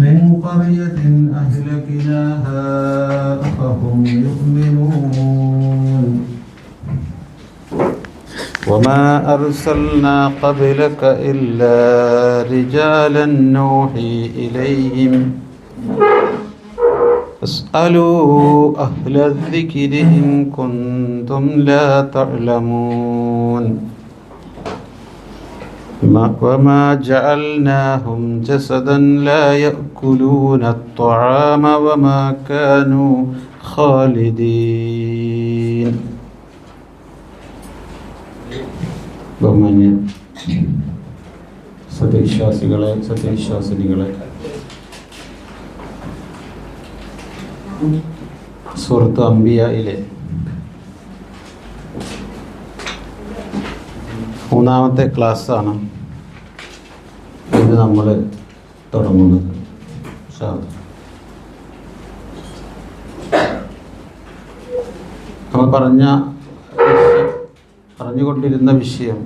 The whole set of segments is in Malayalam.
من قرية أهلكناها فهم يؤمنون وما أرسلنا قبلك إلا رجالا نوحي إليهم فاسألوا أهل الذكر إن كنتم لا تعلمون وما جعلناهم جسدا لا يأكلون الطعام وما كانوا خالدين. ബഹുമാന്യ സത്യവിശ്വാസികളെ, സത്യവിശ്വാസിനികളെ, സൂറത്ത് അംബിയയിലെ 3-ാമത്തെ ക്ലാസ്സാണ് ഇത് നമ്മൾ തുടങ്ങുന്നത്. നമ്മൾ പറഞ്ഞുകൊണ്ടിരുന്ന വിഷയം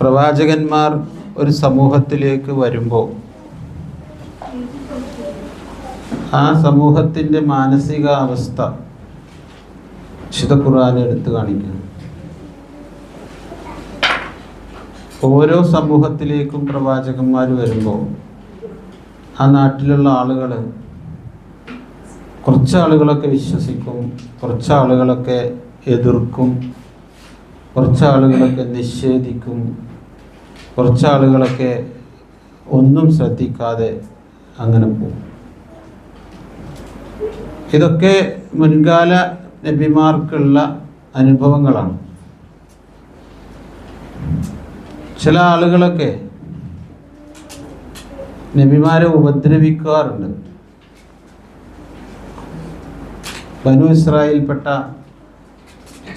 പ്രവാചകന്മാർ ഒരു സമൂഹത്തിലേക്ക് വരുമ്പോൾ ആ സമൂഹത്തിൻ്റെ മാനസികാവസ്ഥ വിശുദ്ധ ഖുർആൻ എടുത്തു കാണിക്കുന്നു. ഓരോ സമൂഹത്തിലേക്കും പ്രവാചകന്മാർ വരുമ്പോൾ ആ നാട്ടിലുള്ള ആളുകൾ, കുറച്ച് ആളുകളൊക്കെ വിശ്വസിക്കും, കുറച്ച് ആളുകളൊക്കെ എതിർക്കും, കുറച്ച് ആളുകളൊക്കെ നിഷേധിക്കും, കുറച്ച് ആളുകളൊക്കെ ഒന്നും ശ്രദ്ധിക്കാതെ അങ്ങനെ പോകും. ഇതൊക്കെ മുൻകാല നബിമാർക്കുള്ള അനുഭവങ്ങളാണ്. ചില ആളുകളൊക്കെ നബിമാരെ ഉപദ്രവിക്കാറുണ്ട്. ബനു ഇസ്രായേൽപ്പെട്ട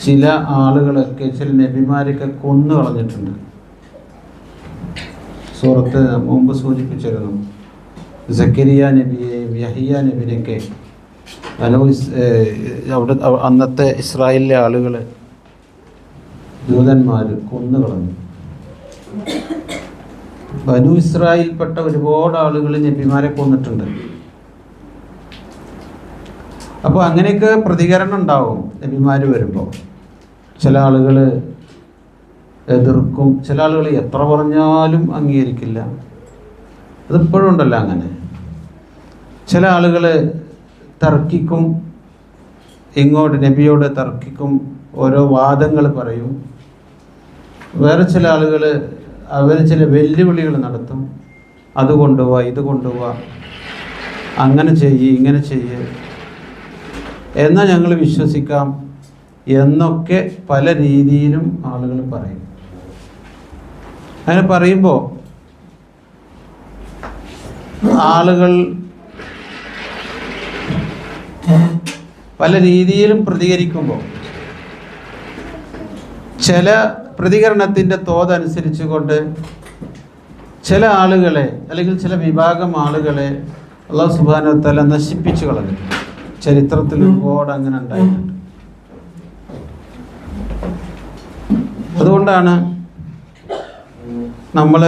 ചില ആളുകളൊക്കെ ചില നബിമാരൊക്കെ കൊന്നു കളഞ്ഞിട്ടുണ്ട്. സൂറത്ത് മുമ്പ് സൂചിപ്പിച്ചിരുന്നു. സക്കരിയ നബിയെയും യഹിയ നബിനെയൊക്കെ അവിടെ അന്നത്തെ ഇസ്രായേലിലെ ആളുകൾ, ദൂതന്മാർ കൊന്നു കളഞ്ഞു. ബനു ഇസ്രായേൽപ്പെട്ട ഒരുപാട് ആളുകൾ നബിമാരെ കൊന്നിട്ടുണ്ട്. അപ്പോൾ അങ്ങനെയൊക്കെ പ്രതികരണം ഉണ്ടാവും നബിമാർ വരുമ്പോൾ. ചില ആളുകൾ എതിർക്കും, ചില ആളുകൾ എത്ര പറഞ്ഞാലും അംഗീകരിക്കില്ല. അതിപ്പോഴും ഉണ്ടല്ലോ അങ്ങനെ. ചില ആളുകൾ തർക്കിക്കും, ഇങ്ങോട്ട് നബിയോട് തർക്കിക്കും, ഓരോ വാദങ്ങൾ പറയും. വേറെ ചില ആളുകൾ അവർ ചില വെല്ലുവിളികൾ നടത്തും. അത് കൊണ്ടുപോവാ, ഇത് കൊണ്ടുപോവാ, അങ്ങനെ ചെയ്യ്, ഇങ്ങനെ ചെയ്യ്, എന്നാൽ ഞങ്ങൾ വിശ്വസിക്കാം എന്നൊക്കെ പല രീതിയിലും ആളുകൾ പറയും. അങ്ങനെ പറയുമ്പോൾ ആളുകൾ പല രീതിയിലും പ്രതികരിക്കുമ്പോൾ ചില പ്രതികരണത്തിൻ്റെ തോതനുസരിച്ച് കൊണ്ട് ചില ആളുകളെ അല്ലെങ്കിൽ ചില വിഭാഗം ആളുകളെ അല്ലാഹു സുബ്ഹാനഹു വ തആല നശിപ്പിച്ചു കളഞ്ഞു. ചരിത്രത്തിൽ ഒരുപാട് അങ്ങനെ ഉണ്ടായിട്ടുണ്ട്. അതുകൊണ്ടാണ് നമ്മൾ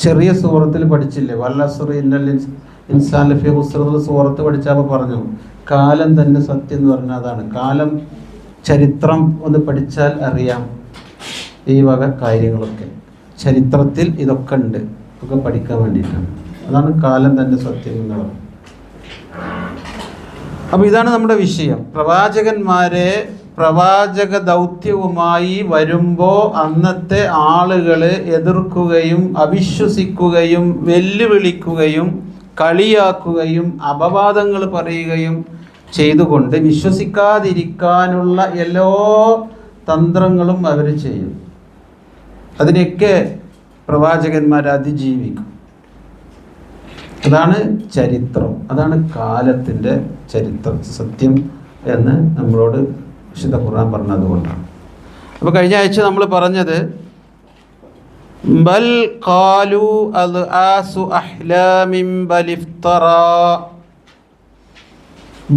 ചെറിയ സൂറത്തിൽ പഠിച്ചില്ലേ, വല്ലസ്റി ഇന്നൽ ഇൻസാൻ ലഫീ ഖുസ്ർ സൂറത്ത് പഠിച്ചപ്പോൾ പറഞ്ഞു കാലം തന്നെ സത്യം എന്ന് പറഞ്ഞാൽ അതാണ്. കാലം ചരിത്രം ഒന്ന് പഠിച്ചാൽ അറിയാം ഈ വക കാര്യങ്ങളൊക്കെ. ചരിത്രത്തിൽ ഇതൊക്കെ ഉണ്ട്, ഇതൊക്കെ പഠിക്കാൻ വേണ്ടിയിട്ടാണ്. അതാണ് കാലം തന്നെ സത്യം എന്ന് പറയുന്നത്. അപ്പോൾ ഇതാണ് നമ്മുടെ വിഷയം. പ്രവാചകന്മാരെ പ്രവാചക ദൗത്യവുമായി വരുമ്പോൾ അന്നത്തെ ആളുകൾ എതിർക്കുകയും അവിശ്വസിക്കുകയും വെല്ലുവിളിക്കുകയും കളിയാക്കുകയും അപവാദങ്ങൾ പറയുകയും ചെയ്തുകൊണ്ട് വിശ്വസിക്കാതിരിക്കാനുള്ള എല്ലാ തന്ത്രങ്ങളും അവർ ചെയ്യും. അതിനെയൊക്കെ പ്രവാചകന്മാർ അതിജീവിക്കും. അതാണ് ചരിത്രം, അതാണ് കാലത്തിൻ്റെ ചരിത്രം, സത്യം എന്ന് നമ്മളോട് വിശുദ്ധ ഖുർആൻ പറഞ്ഞതുകൊണ്ടാണ്. അപ്പോൾ കഴിഞ്ഞ ആഴ്ച നമ്മൾ പറഞ്ഞത് ബൽ ഖാലു അൽആസു അഹ്ലാമിൻ ബലിഫ്തറാ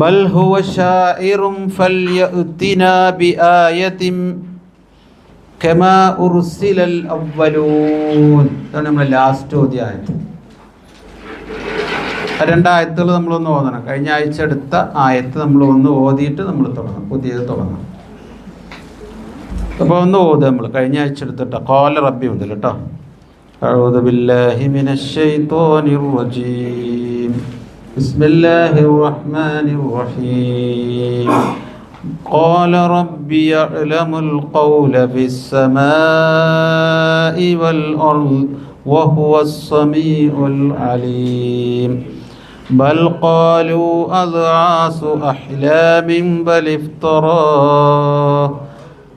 ബൽ ഹുവ ശാഇറുൻ ഫൽയഅ്തിനാ ബിആയതിൻ കമാ ഉർസിലൽ അവ്വലൂൻ. ഇതാണ് നമ്മുടെ ലാസ്റ്റ് അധ്യായം. രണ്ടായത്തുകൾ നമ്മളൊന്ന് ഓതണം. കഴിഞ്ഞ ആഴ്ച എടുത്ത ആയത്ത് നമ്മൾ ഒന്ന് ഓതിയിട്ട് നമ്മൾ തുടങ്ങാം, പുതിയത് തുടങ്ങാം. അപ്പോൾ ഒന്ന് ഓതുക നമ്മൾ. കഴിഞ്ഞ ആഴ്ച എടുത്തിട്ട് ഖാല റബ്ബി മുതൽ കേട്ടോ. അഊദു ബില്ലാഹി മിനശ് ശൈത്വാനിർ റജീം. ബിസ്മില്ലാഹിർ റഹ്മാനിർ റഹീം. ഖാല റബ്ബി യഅലമുൽ ഖൗല ഫിസ് സമാഇ വൽ അർദ് വഹുവസ് സമീഉൽ അലീം. ബൽ ഖാലൂ അദ്ആസു അഹ്ലാമിൻ ബൽ ഇഫ്തറാഹ്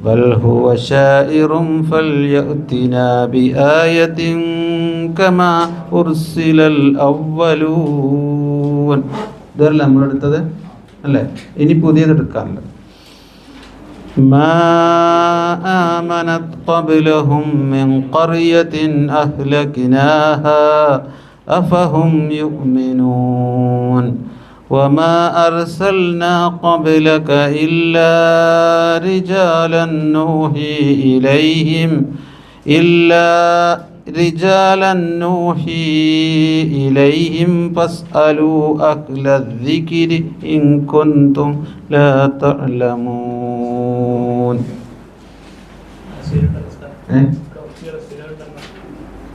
ബൽ ഹുവ ശാഇറുൻ ഫൽയഅ്തിനാ ബിആയത്തിൻ കമാ ഉർസിലൽ അവ്വലൂൻ. ഇതല്ല നമ്മളെടുത്തത് അല്ലേ? ഇനി പുതിയത് എടുക്കാനുണ്ട്. മാ ആമനത് ഖബ്ലഹും മിൻ ഖർയത്തിൻ അഹ്ലക്നാഹാ അഫഹും യുഅ്മിനൂൻ. വമാ അർസൽനാ ഖബ്ലക ഇല്ലാ റിജാലൻ നൂഹി ഇലൈഹിം ഫസ്അലൂ അഹ്ലദ് ദിക്രി ഇൻ കുൻതും ലാ തഅലമൂൻ.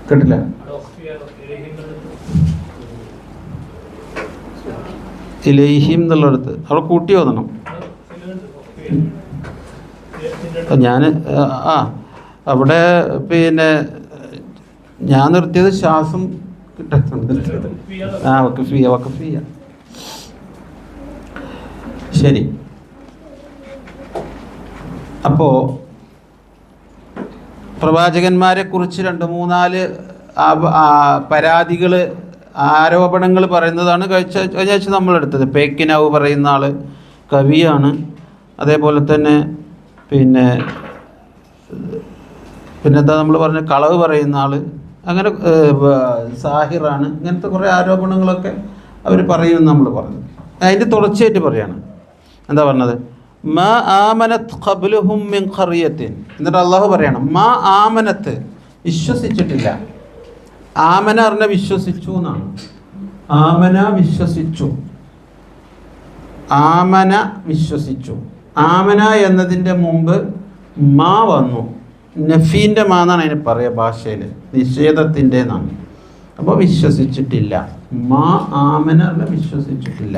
കേട്ടില്ല? ഇലൈഹിം എന്നുള്ളടത്ത് അവിടെ കൂട്ടി ഓതണം. ഞാൻ അവിടെ പിന്നെ ഞാൻ നിർത്തിയത് ശ്വാസം കിട്ടുന്നുണ്ട്. വഖഫിയ. ശരി. അപ്പോൾ പ്രവാചകന്മാരെ കുറിച്ച് 2-3-4 പരാതികൾ, ആരോപണങ്ങൾ പറയുന്നതാണ് കഴിഞ്ഞ ആഴ്ച നമ്മളെടുത്തത്. പേക്കിനാവ് പറയുന്ന ആൾ കവിയാണ്. അതേപോലെ തന്നെ പിന്നെന്താ നമ്മൾ പറഞ്ഞ കളവ് പറയുന്ന ആൾ, അങ്ങനെ സാഹിറാണ്. ഇങ്ങനത്തെ കുറേ ആരോപണങ്ങളൊക്കെ അവർ പറയുമെന്ന് നമ്മൾ പറഞ്ഞു. അതിൻ്റെ തുടർച്ചയായിട്ട് പറയാണ്. എന്താ പറഞ്ഞത്? മാ ആമനത് ഖബ്ലഹും മിൻ ഖർയത്തിൻ. എന്നിട്ട് അള്ളാഹു പറയണം മാ ആമനത്ത്, വിശ്വസിച്ചിട്ടില്ല. ആമന പറഞ്ഞ വിശ്വസിച്ചു എന്നാണ്. ആമന വിശ്വസിച്ചു. ആമന വിശ്വസിച്ചു. ആമന എന്നതിൻ്റെ മുമ്പ് മാ വന്നു. നഫീൻ്റെ മാ എന്നാണ് അതിന് പറയുക ഭാഷയിൽ, നിഷേധത്തിൻ്റെ എന്നാണ്. അപ്പോൾ വിശ്വസിച്ചിട്ടില്ല. മാ ആമന അല്ല, വിശ്വസിച്ചിട്ടില്ല.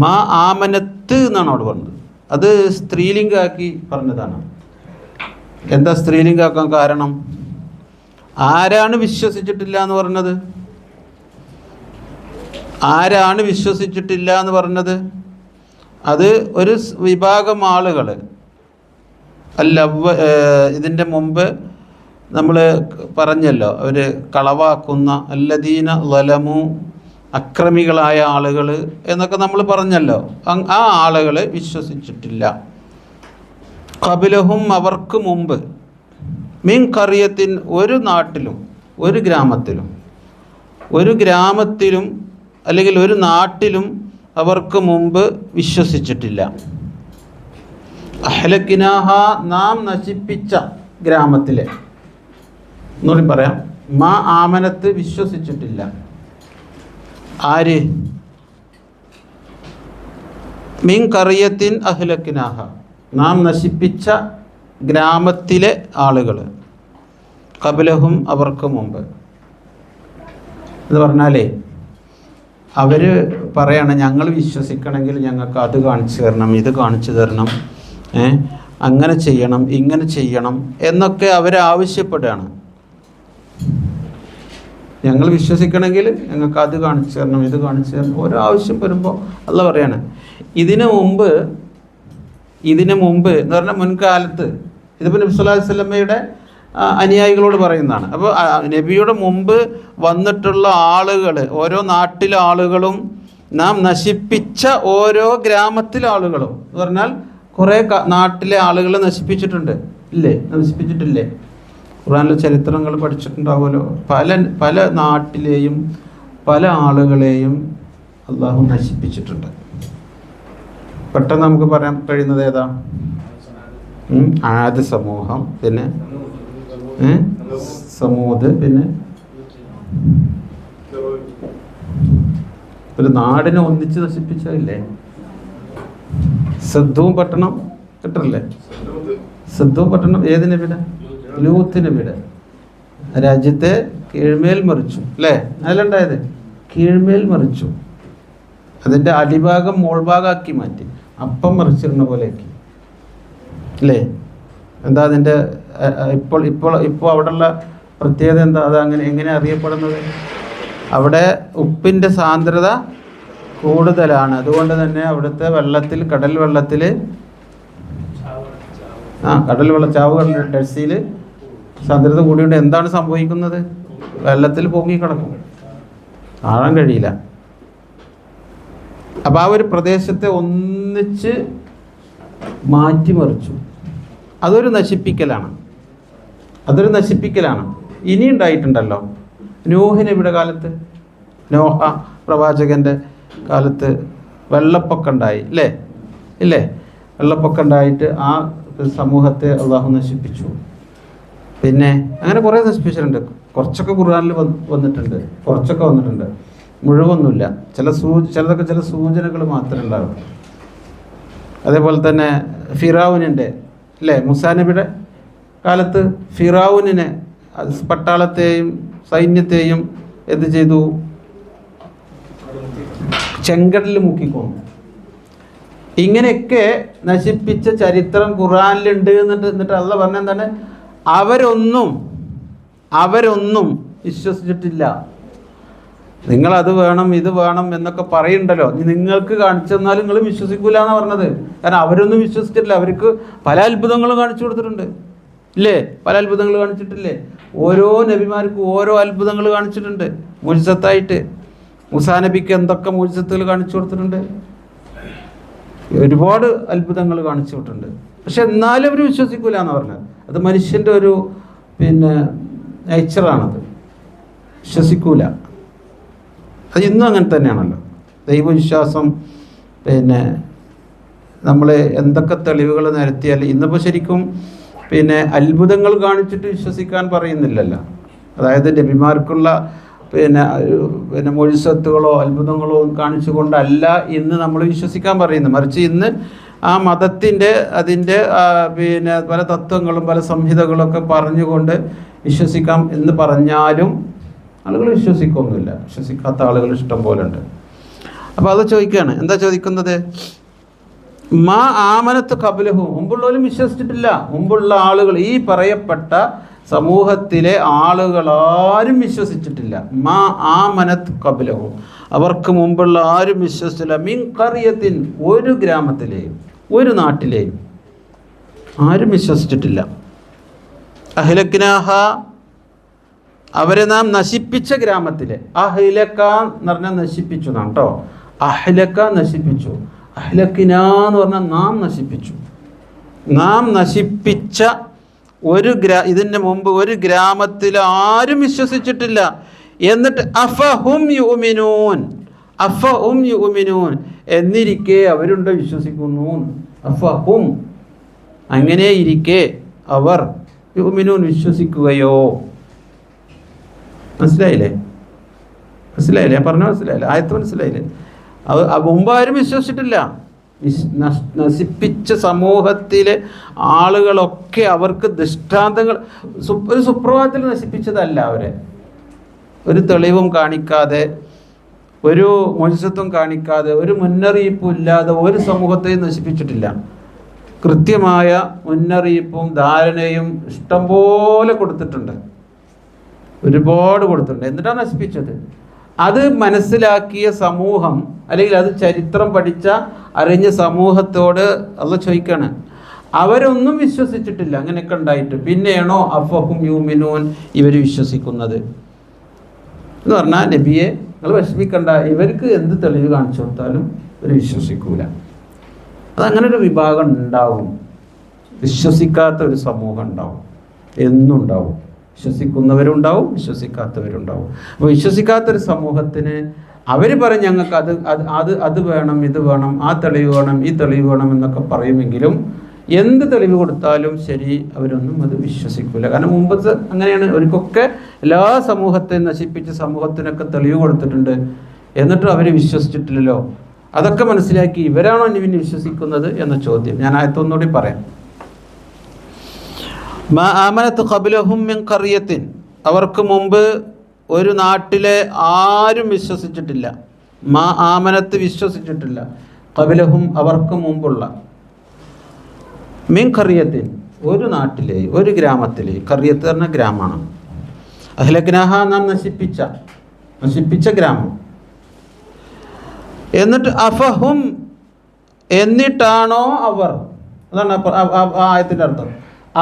മാ ആമനത്ത് എന്നാണ് അവിടെ പറഞ്ഞത്. അത് സ്ത്രീലിംഗാക്കി പറഞ്ഞതാണ്. എന്താ സ്ത്രീലിംഗാക്കാൻ കാരണം? ആരാണ് വിശ്വസിച്ചിട്ടില്ല എന്ന് പറഞ്ഞത്? ആരാണ് വിശ്വസിച്ചിട്ടില്ല എന്ന് പറഞ്ഞത്? അത് ഒരു വിഭാഗം ആളുകൾ. ഇതിൻ്റെ മുമ്പ് നമ്മൾ പറഞ്ഞല്ലോ, അവർ കളവാക്കുന്ന അല്ലദീന ലലമു, അക്രമികളായ ആളുകൾ എന്നൊക്കെ നമ്മൾ പറഞ്ഞല്ലോ. ആ ആളുകൾ വിശ്വസിച്ചിട്ടില്ല. ഖബ്ലഹും, അവർക്ക് മുമ്പ്, മിൻ ഖർയത്തിൻ, ഒരു നാട്ടിലും ഒരു ഗ്രാമത്തിലും അല്ലെങ്കിൽ ഒരു നാട്ടിലും അവർക്ക് മുമ്പ് വിശ്വസിച്ചിട്ടില്ല. അഹ്ലക്നാഹ, നാം നശിപ്പിച്ച ഗ്രാമത്തിലെ എന്നൂടി പറയാം. മാ ആമനത്ത്, വിശ്വസിച്ചിട്ടില്ല. ആര്? മിൻ ഖർയത്തിൻ അഹ്ലക്നാഹ, നാം നശിപ്പിച്ച ഗ്രാമത്തിലെ ആളുകൾ. ഖബ്ലഹും, അവർക്ക് മുമ്പ് എന്ന് പറഞ്ഞാലേ അവർ പറയണം ഞങ്ങൾ വിശ്വസിക്കണമെങ്കിൽ ഞങ്ങൾക്ക് അത് കാണിച്ചു തരണം, ഇത് കാണിച്ചു തരണം, അങ്ങനെ ചെയ്യണം, ഇങ്ങനെ ചെയ്യണം എന്നൊക്കെ അവർ ആവശ്യപ്പെടുകയാണ്. ഞങ്ങൾ വിശ്വസിക്കണമെങ്കിൽ ഞങ്ങൾക്ക് അത് കാണിച്ചു തരണം, ഇത് കാണിച്ചു തരണം, ഓരോ ആവശ്യം വരുമ്പോൾ അള്ളാഹ് പറയാണ്. ഇതിനു മുമ്പ് എന്ന് പറഞ്ഞാൽ മുൻകാലത്ത്, ഇതിപ്പോൾ നബി സല്ലല്ലാഹു അലൈഹി വസല്ലമയുടെ അനുയായികളോട് പറയുന്നതാണ്. അപ്പോൾ നബിയുടെ മുമ്പ് വന്നിട്ടുള്ള ആളുകൾ, ഓരോ നാട്ടിലെ ആളുകളും നാം നശിപ്പിച്ച ഓരോ ഗ്രാമത്തിലെ ആളുകളും എന്ന് പറഞ്ഞാൽ കുറേ നാട്ടിലെ ആളുകളെ നശിപ്പിച്ചിട്ടുണ്ട് ഇല്ലേ? നശിപ്പിച്ചിട്ടില്ലേ? ഖുർആനിലെ ചരിത്രങ്ങൾ പഠിച്ചിട്ടുണ്ടാവുമല്ലോ. പല നാട്ടിലെയും പല ആളുകളെയും അള്ളാഹു നശിപ്പിച്ചിട്ടുണ്ട്. പെട്ടെന്ന് നമുക്ക് പറയാൻ കഴിയുന്നത് ഏതാ? ആദ് സമൂഹം, പിന്നെ സമൂദ്, പിന്നെ ഒരു നാടിനെ ഒന്നിച്ച് നശിപ്പിച്ചതില്ലേ സദ്ദും പട്ടണം കിട്ടല്ലേ? സദ്ദും പട്ടണം ഏത് നബിയുടെ? ലൂത്ത് നബിയുടെ. രാജ്യത്തെ കീഴ്മേൽ മറിച്ചു അല്ലേ? അതിലുണ്ടായത് കീഴ്മേൽ മറിച്ചു, അതിൻ്റെ അടിഭാഗം മോൾഭാഗമാക്കി മാറ്റി, അപ്പം മറിച്ചിരുന്ന പോലെയാക്കി അല്ലേ? എന്താ അതിൻ്റെ ഇപ്പോൾ അവിടെയുള്ള പ്രത്യേകത എന്താ? അത് അങ്ങനെ എങ്ങനെ അറിയപ്പെടുന്നത്? അവിടെ ഉപ്പിൻ്റെ സാന്ദ്രത കൂടുതലാണ്. അതുകൊണ്ട് തന്നെ അവിടുത്തെ വെള്ളത്തിൽ, കടൽ വെള്ളത്തിൽ, കടൽ വെള്ളം ചാവുകൾ ഡെൽസിയിൽ സാന്ദ്രത കൂടിയുണ്ട്. എന്താണ് സംഭവിക്കുന്നത്? വെള്ളത്തിൽ പൊങ്ങി കിടക്കും, താഴാൻ കഴിയില്ല. അപ്പം ആ ഒരു പ്രദേശത്തെ ഒന്നിച്ച് മാറ്റിമറിച്ചു. അതൊരു നശിപ്പിക്കലാണ്, അതൊരു നശിപ്പിക്കലാണ്. ഇനി ഉണ്ടായിട്ടുണ്ടല്ലോ നൂഹ് നബിയുടെ കാലത്ത്, നോഹ പ്രവാചകൻ്റെ കാലത്ത് വെള്ളപ്പൊക്കം ഉണ്ടായി അല്ലേ? ഇല്ലേ? വെള്ളപ്പൊക്കം ഉണ്ടായിട്ട് ആ സമൂഹത്തെ അള്ളാഹു നശിപ്പിച്ചു. പിന്നെ അങ്ങനെ കുറേ നശിപ്പിച്ചിട്ടുണ്ട്. കുറച്ചൊക്കെ ഖുർആനിൽ വന്നിട്ടുണ്ട്, കുറച്ചൊക്കെ വന്നിട്ടുണ്ട്, മുഴുവൊന്നുമില്ല. ചിലതൊക്കെ ചില സൂചനകൾ മാത്രമേ ഉണ്ടാവും. അതേപോലെ തന്നെ ഫിറൗനിൻ്റെ അല്ലേ, മൂസാ നബിയുടെ കാലത്ത് ഫിറൗനിനെ, പട്ടാളത്തെയും സൈന്യത്തെയും എന്ത് ചെയ്തു? ചെങ്കടലിൽ മുക്കിക്കൊന്നു. ഇങ്ങനെയൊക്കെ നശിപ്പിച്ച ചരിത്രം ഖുർആനിലുണ്ട്. എന്നിട്ട് അള്ളാഹ് പറഞ്ഞ എന്താണ്? അവരൊന്നും വിശ്വസിച്ചിട്ടില്ല. നിങ്ങളത് വേണം ഇത് വേണം എന്നൊക്കെ പറയുന്നുണ്ടല്ലോ, നിങ്ങൾക്ക് കാണിച്ചു തന്നാലും നിങ്ങൾ വിശ്വസിക്കൂല എന്നാണ് പറഞ്ഞത്. കാരണം അവരൊന്നും വിശ്വസിച്ചിട്ടില്ല. അവർക്ക് പല അത്ഭുതങ്ങളും കാണിച്ചു കൊടുത്തിട്ടുണ്ട് ഇല്ലേ? പല അത്ഭുതങ്ങൾ കാണിച്ചിട്ടില്ലേ? ഓരോ നബിമാർക്കും ഓരോ അത്ഭുതങ്ങൾ കാണിച്ചിട്ടുണ്ട് മുജ്സത്തായിട്ട്. മൂസാ നബിക്ക് എന്തൊക്കെ മുജ്സത്തുകൾ കാണിച്ചു കൊടുത്തിട്ടുണ്ട്, ഒരുപാട് അത്ഭുതങ്ങൾ കാണിച്ചു വിട്ടിട്ടുണ്ട്. പക്ഷെ എന്നാലും അവർ വിശ്വസിക്കൂല എന്ന് പറഞ്ഞത്. അത് മനുഷ്യൻ്റെ ഒരു നേച്ചറാണത്, വിശ്വസിക്കൂല. അത് ഇന്നും അങ്ങനെ തന്നെയാണല്ലോ ദൈവവിശ്വാസം. നമ്മൾ എന്തൊക്കെ തെളിവുകൾ നിരത്തിയാൽ ഇന്നിപ്പോൾ ശരിക്കും അത്ഭുതങ്ങൾ കാണിച്ചിട്ട് വിശ്വസിക്കാൻ പറയുന്നില്ലല്ലോ. അതായത് നബിമാർക്കുള്ള മൊഴിസത്തുകളോ അത്ഭുതങ്ങളോ കാണിച്ചുകൊണ്ടല്ല ഇന്ന് നമ്മൾ വിശ്വസിക്കാൻ പറയുന്നത്. മറിച്ച് ഇന്ന് ആ മതത്തിൻ്റെ അതിൻ്റെ പല തത്വങ്ങളും പല സംഹിതകളൊക്കെ പറഞ്ഞുകൊണ്ട് വിശ്വസിക്കാം എന്ന് പറഞ്ഞാലും ആളുകൾ വിശ്വസിക്കൊന്നുമില്ല. വിശ്വസിക്കാത്ത ആളുകൾ ഇഷ്ടം പോലെ ഉണ്ട്. അപ്പോൾ അത് ചോദിക്കുകയാണ്. എന്താ ചോദിക്കുന്നത്? മാ ആമനത്ത് ഖബ്ലഹു, മുമ്പുള്ളവരും വിശ്വസിച്ചിട്ടില്ല. മുമ്പുള്ള ആളുകൾ, ഈ പറയപ്പെട്ട സമൂഹത്തിലെ ആളുകളാരും വിശ്വസിച്ചിട്ടില്ല. മാ ആമനത്ത് ഖബ്ലഹു, അവർക്ക് മുമ്പുള്ള ആരും വിശ്വസിച്ചില്ല. മിൻ ഖറിയത്തിൻ, ഒരു ഗ്രാമത്തിലെയും ഒരു നാട്ടിലെയും ആരും വിശ്വസിച്ചിട്ടില്ല. അഹ്ലക്നാഹ, അവരെ നാം നശിപ്പിച്ച ഗ്രാമത്തിലെ, അഹ്ലക എന്ന് പറഞ്ഞാൽ നശിപ്പിച്ചു എന്നാണ് കേട്ടോ. അഹ്ലക നശിപ്പിച്ചു, അഹ്ലക്കിന എന്ന് പറഞ്ഞാൽ നാം നശിപ്പിച്ചു. നാം നശിപ്പിച്ച ഇതിന് മുമ്പ് ഒരു ഗ്രാമത്തിൽ ആരും വിശ്വസിച്ചിട്ടില്ല. എന്നിട്ട് അഫഹും യുമിനൂൻ, അഫഹും യുമിനൂൻ എന്നിരിക്കെ അവരുണ്ട് വിശ്വസിക്കുന്നു. അഫഹും, അങ്ങനെ ഇരിക്കെ അവർ യുമിനൂൻ വിശ്വസിക്കുകയോ. മനസ്സിലായില്ലേ? ഞാൻ പറഞ്ഞ മനസ്സിലായില്ലേ? ആയത്ത് മനസ്സിലായില്ലേ? മുമ്പ് ആരും വിശ്വസിച്ചിട്ടില്ല. നശിപ്പിച്ച സമൂഹത്തിലെ ആളുകളൊക്കെ അവർക്ക് ദൃഷ്ടാന്തങ്ങൾ, ഒരു സുപ്രഭാതത്തിൽ നശിപ്പിച്ചതല്ല. അവരെ ഒരു തെളിവും കാണിക്കാതെ, ഒരു മുഅ്ജിസത്തും കാണിക്കാതെ, ഒരു മുന്നറിയിപ്പും ഇല്ലാതെ ഒരു സമൂഹത്തെയും നശിപ്പിച്ചിട്ടില്ല. കൃത്യമായ മുന്നറിയിപ്പും ധാരണയും ഇഷ്ടംപോലെ കൊടുത്തിട്ടുണ്ട്, ഒരുപാട് കൊടുത്തിട്ടുണ്ട്. എന്നിട്ടാണ് നശിപ്പിച്ചത്. അത് മനസ്സിലാക്കിയ സമൂഹം, അല്ലെങ്കിൽ അത് ചരിത്രം പഠിച്ച അറിഞ്ഞ സമൂഹത്തോട് അള്ളാഹ് ചോദിക്കാണ്, അവരൊന്നും വിശ്വസിച്ചിട്ടില്ല അങ്ങനെയൊക്കെ ഉണ്ടായിട്ട് പിന്നെയാണോ അഫഹും യുമിനൂൻ ഇവർ വിശ്വസിക്കുന്നത് എന്ന് പറഞ്ഞാൽ, നബിയെ നിങ്ങൾ വിഷമിക്കണ്ട, ഇവർക്ക് എന്ത് തെളിവ് കാണിച്ചു കൊടുത്താലും ഇവർ വിശ്വസിക്കൂല. അതങ്ങനെ ഒരു വിഭാഗം ഉണ്ടാവും. വിശ്വസിക്കാത്ത ഒരു സമൂഹം ഉണ്ടാവും, എന്നുണ്ടാവും. വിശ്വസിക്കുന്നവരുണ്ടാവും, വിശ്വസിക്കാത്തവരുണ്ടാവും. അപ്പോൾ വിശ്വസിക്കാത്തൊരു സമൂഹത്തിന് അവർ പറയും ഞങ്ങൾക്ക് അത് വേണം, ഇത് വേണം, ആ തെളിവ് വേണം, ഈ തെളിവ് വേണം എന്നൊക്കെ പറയുമെങ്കിലും എന്ത് തെളിവ് കൊടുത്താലും ശരി അവരൊന്നും അത് വിശ്വസിക്കില്ല. കാരണം മുമ്പത്തെ അങ്ങനെയാണ്. അവർക്കൊക്കെ എല്ലാ സമൂഹത്തെയും നശിപ്പിച്ച് സമൂഹത്തിനൊക്കെ തെളിവ് കൊടുത്തിട്ടുണ്ട്, എന്നിട്ടും അവർ വിശ്വസിച്ചിട്ടില്ലല്ലോ. അതൊക്കെ മനസ്സിലാക്കി ഇവരാണോ ഇനി വിശ്വസിക്കുന്നത് എന്ന ചോദ്യം ഞാൻ ആയത്തൊന്നുകൂടി പറയാം. മാ ആമനത്ത് ഖബ്ലഹും മിൻ ഖറിയത്തിൻ, അവർക്ക് മുമ്പ് ഒരു നാട്ടിലെ ആരും വിശ്വസിച്ചിട്ടില്ല. മാ ആമനത്ത് വിശ്വസിച്ചിട്ടില്ല, ഖബ്ലഹും അവർക്ക് മുമ്പുള്ള, മിൻ ഖറിയത്തിൻ ഒരു നാട്ടിലെ ഒരു ഗ്രാമത്തിലെ, ഖറിയത്ത് പറഞ്ഞ ഗ്രാമമാണ്, അഹ്ലക്നാഹ നാം നശിപ്പിച്ച ഗ്രാമം. എന്നിട്ട് അഫഹും എന്നിട്ടാണോ അവർ, അതാണ് ആയത്തിൻ്റെ അർത്ഥം.